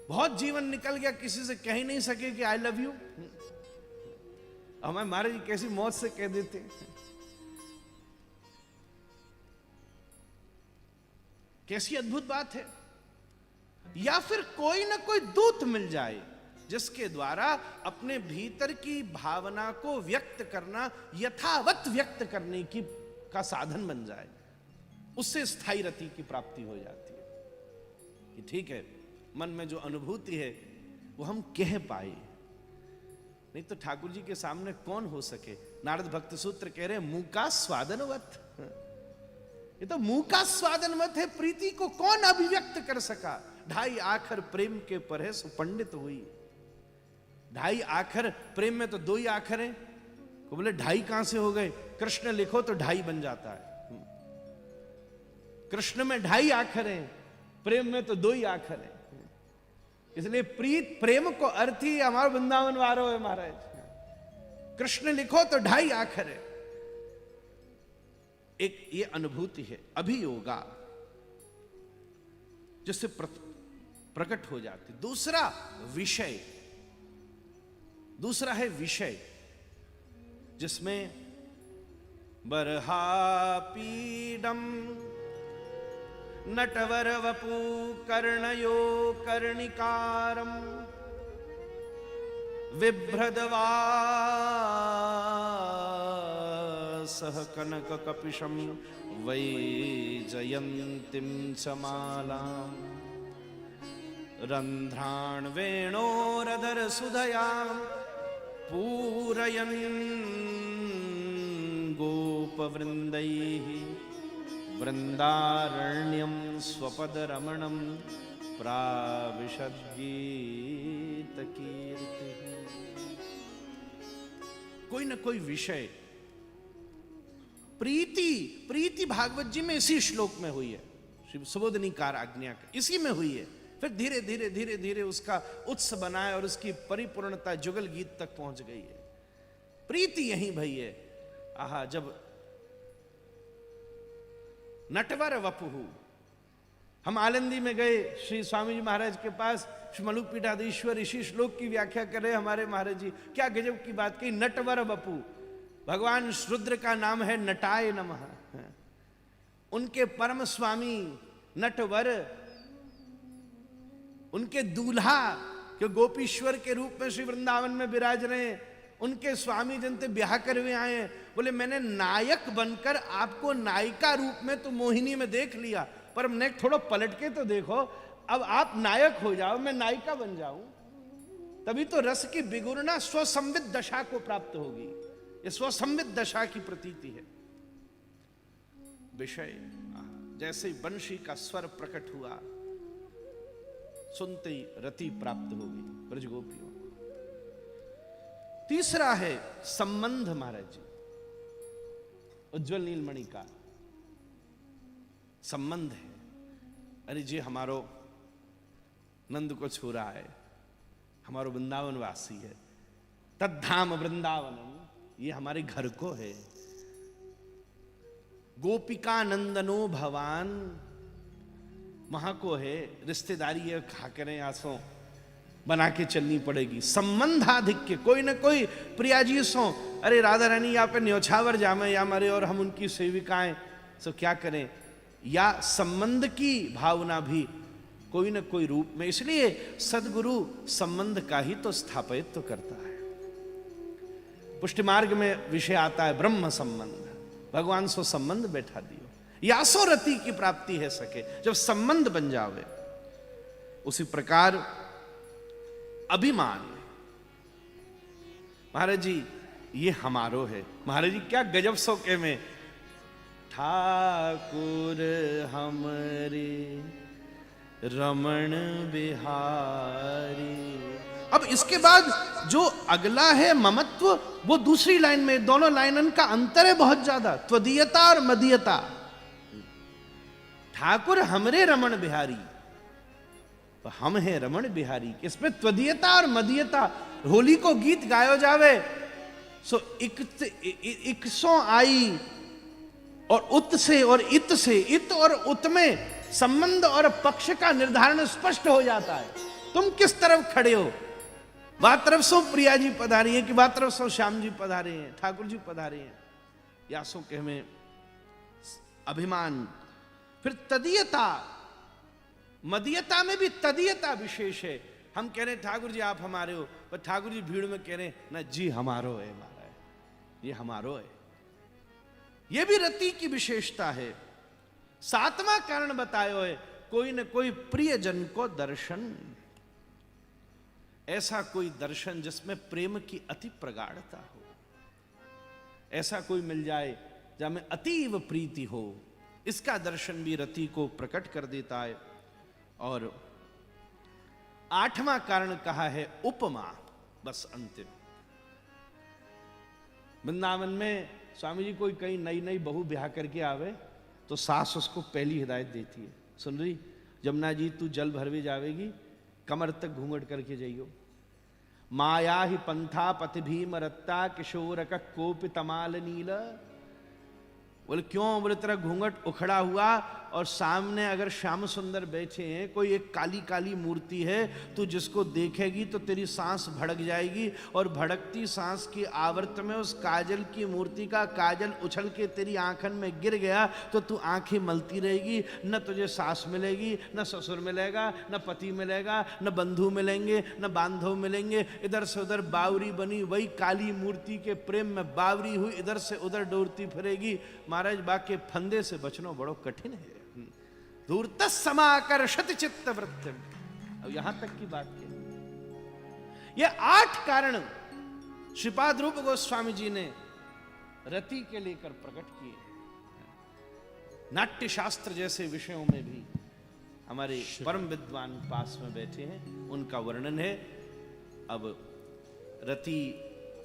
बहुत जीवन निकल गया किसी से कह ही नहीं सके कि आई लव यू। हमें महाराज जी कैसी मौत से कह देते। कैसी अद्भुत बात है। या फिर कोई ना कोई दूत मिल जाए जिसके द्वारा अपने भीतर की भावना को व्यक्त करना, यथावत व्यक्त करने की का साधन बन जाए, उससे स्थायी रति की प्राप्ति हो जाती है कि ठीक है, मन में जो अनुभूति है वो हम कह पाए। नहीं तो ठाकुर जी के सामने कौन हो सके। नारद भक्त सूत्र कह रहे मुंह का स्वादनवत। ये तो मुंह का स्वादनवत है। प्रीति को कौन अभिव्यक्त कर सका। 2.5 आखर प्रेम के पढ़े सो पंडित हुई। 2.5 आखर प्रेम में तो 2 ही आखर हैं। को बोले 2.5 कहां से हो गए। कृष्ण लिखो तो 2.5 बन जाता है। कृष्ण में 2.5 आखर हैं, प्रेम में तो 2 ही आखर हैं। इसलिए प्रीत प्रेम को अर्थ ही हमारा वृंदावन वारो है महाराज। कृष्ण लिखो तो 2.5 आखर है। एक ये अनुभूति है अभियोगा, जिससे प्रकट हो जाती। दूसरा विषय, दूसरा है विषय, जिसमें बर्हापीडम नटवर वपु कर्णयो कर्णिकारम विभ्रदवासः कनक कपिशम वै जयंतीं समालाम् रंध्राण वेणोरधर सुधया पूरयन् गोपवृन्दैः वृंदारण्यम स्वपद रमणम प्राविशद्गीत कीर्ति। कोई ना कोई विषय। प्रीति भागवत जी में इसी श्लोक में हुई है, श्री सुबोधनीकार आज्ञा का इसी में हुई है। फिर धीरे धीरे उसका उत्स बनाए और उसकी परिपूर्णता जुगल गीत तक पहुंच गई है। प्रीति यही भई है। आहा, जब नटवर वपुहु, हम आलंदी में गए श्री स्वामी जी महाराज के पास, श्री मलुकपीठाधीश्वर इसी श्लोक की व्याख्या कर रहे हमारे महाराज जी। क्या गजब की बात कही। नटवर वपु, भगवान रुद्र का नाम है नटाय नमः। उनके परम स्वामी नटवर, उनके दूल्हा जो गोपीश्वर के रूप में श्री वृंदावन में विराज रहे हैं, उनके स्वामी जनते ब्याह कर हुए आए हैं। बोले मैंने नायक बनकर आपको नायिका रूप में तो मोहिनी में देख लिया, पर हमने थोड़ा पलट के तो देखो, अब आप नायक हो जाओ, मैं नायिका बन जाऊं, तभी तो रस की बिगुरना स्वसंवित दशा को प्राप्त होगी। ये स्वसंवित दशा की प्रतीति है। विषय जैसे ही बंशी का स्वर प्रकट हुआ, सुनते ही रति प्राप्त होगी ब्रजगोपियों को। तीसरा है संबंध महाराज जी, उज्जवल नीलमणि का संबंध है। अरे जी हमारो नंद को छू रहा है, हमारो वृंदावन वासी है, तद्धाम वृंदावनम, ये हमारे घर को है। गोपिका नंदनो भवान, वहां को है, रिश्तेदारी है, खा करें आंसू बना के चलनी पड़ेगी। संबंधाधिक्य, कोई ना कोई प्रियाजी सो, अरे राधा रानी यहाँ पे न्योछावर जामे या मरे और हम उनकी सेविकाएं, सो क्या करें। या संबंध की भावना भी कोई ना कोई रूप में, इसलिए सदगुरु संबंध का ही तो स्थापित तो करता है। पुष्टि मार्ग में विषय आता है ब्रह्म संबंध, भगवान सो संबंध बैठा दियो, यासो रति की प्राप्ति है सके, जब संबंध बन जावे। उसी प्रकार अभिमान, महाराज जी ये हमारो है। महाराज जी क्या गजब सोके में, ठाकुर हमरे रमण बिहारी। अब इसके बाद जो अगला है ममत्व, वो दूसरी लाइन में, दोनों लाइनन का अंतर है बहुत ज्यादा, त्वदीयता और मदीयता। ठाकुर हमरे रमण बिहारी, तो हम हैं रमण बिहारी। इसमें त्वदीयता और मदीयता, होली को गीत गायो जावे सो इकसों आई और उत से और इत से, इत और उत में संबंध और पक्ष का निर्धारण स्पष्ट हो जाता है। तुम किस तरफ खड़े हो, वह तरफ सो प्रिया जी पधारी है कि वह तरफ सो श्याम जी पधारे हैं, ठाकुर जी पधारे हैं, या सो के हमें अभिमान। फिर तदीयता, मदीयता में भी तदीयता विशेष है। हम कह रहे हैं ठाकुर जी आप हमारे हो, पर ठाकुर जी भीड़ में कह रहे हैं ना जी हमारो है, हमारा है, ये हमारो है। ये भी रति की विशेषता है। सातवां कारण बतायो है, कोई न कोई प्रियजन को दर्शन, ऐसा कोई दर्शन जिसमें प्रेम की अति प्रगाढ़ता हो, ऐसा कोई मिल जाए जहां अतीव प्रीति हो, इसका दर्शन भी रति को प्रकट कर देता है। और आठवां कारण कहा है उपमा, बस अंतिम। वृंदावन में स्वामी जी कोई कहीं नई नई बहू ब्याह करके आवे तो सास उसको पहली हिदायत देती है, सुन रही जमुना जी तू जल भरवे जावेगी, कमर तक घूंघट करके जाइयो। माया ही पंथा पति भीम रत्ता किशोर का कोप तमाल नील। बोले क्यों, बोले तेरा घूंघट उखड़ा हुआ और सामने अगर श्याम सुंदर बैठे हैं, कोई एक काली काली मूर्ति है, तू जिसको देखेगी तो तेरी सांस भड़क जाएगी, और भड़कती सांस की आवर्त में उस काजल की मूर्ति का काजल उछल के तेरी आंखन में गिर गया तो तू आंखें मलती रहेगी, न तुझे सास मिलेगी, न ससुर मिलेगा, न पति मिलेगा, न बंधु मिलेंगे, न बांधव मिलेंगे। इधर से उधर बावरी बनी वही काली मूर्ति के प्रेम में बावरी हुई इधर से उधर दौड़ती फिरेगी। महाराज बाके फंदे से बचना बड़ो कठिन है। धूर्त समाकर्षत चित्त वृत्ति। अब यहां तक की बात की, ये 8 कारण श्रीपाद रूप गोस्वामी जी ने रति के लेकर प्रकट किए। नाट्य शास्त्र जैसे विषयों में भी हमारे परम विद्वान पास में बैठे हैं, उनका वर्णन है। अब रति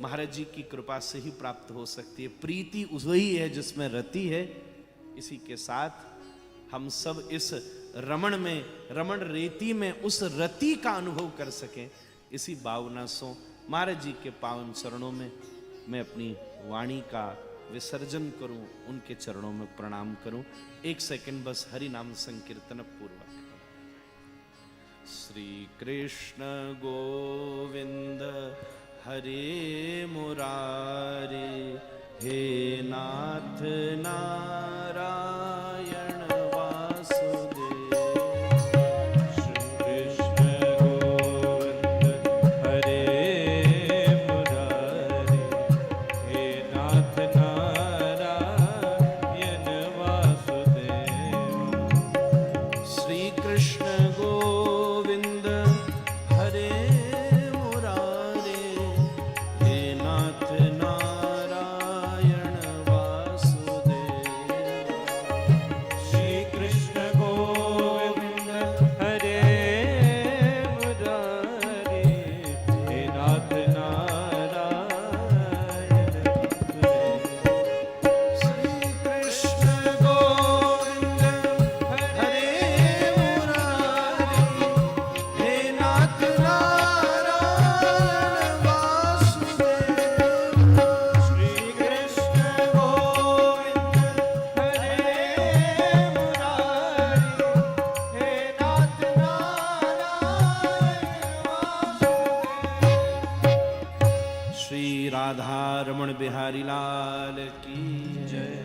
महाराज जी की कृपा से ही प्राप्त हो सकती है। प्रीति वही है जिसमें रति है। इसी के साथ हम सब इस रमण में, रमण रेती में उस रति का अनुभव कर सकें, इसी भावना से महाराज जी के पावन चरणों में मैं अपनी वाणी का विसर्जन करूं, उनके चरणों में प्रणाम करूं। 1 सेकंड बस हरि नाम संकीर्तन पूर्वक। श्री कृष्ण गोविंद हरे मुरारे, हे नाथ नारायण वासुदेव। श्री कृष्ण गोविंद हरे मुरारी, हे नाथ नारायण वासुदेव। श्री कृष्ण गोविंद हरे मुरारे, हे नाथ नारायण वासुदेव। श्री कृष्ण गोविंद हरे मुरारी, हे नाथ नारायण वासुदेव। श्री कृष्ण गोविंद हरे मुरारे, हे नाथ नारायण वासुदेव। श्री कृष्ण गोविंद हरे मुरारी, हे नाथ नारायण वासुदेव। श्री राधा रमण बिहारी लाल की जय।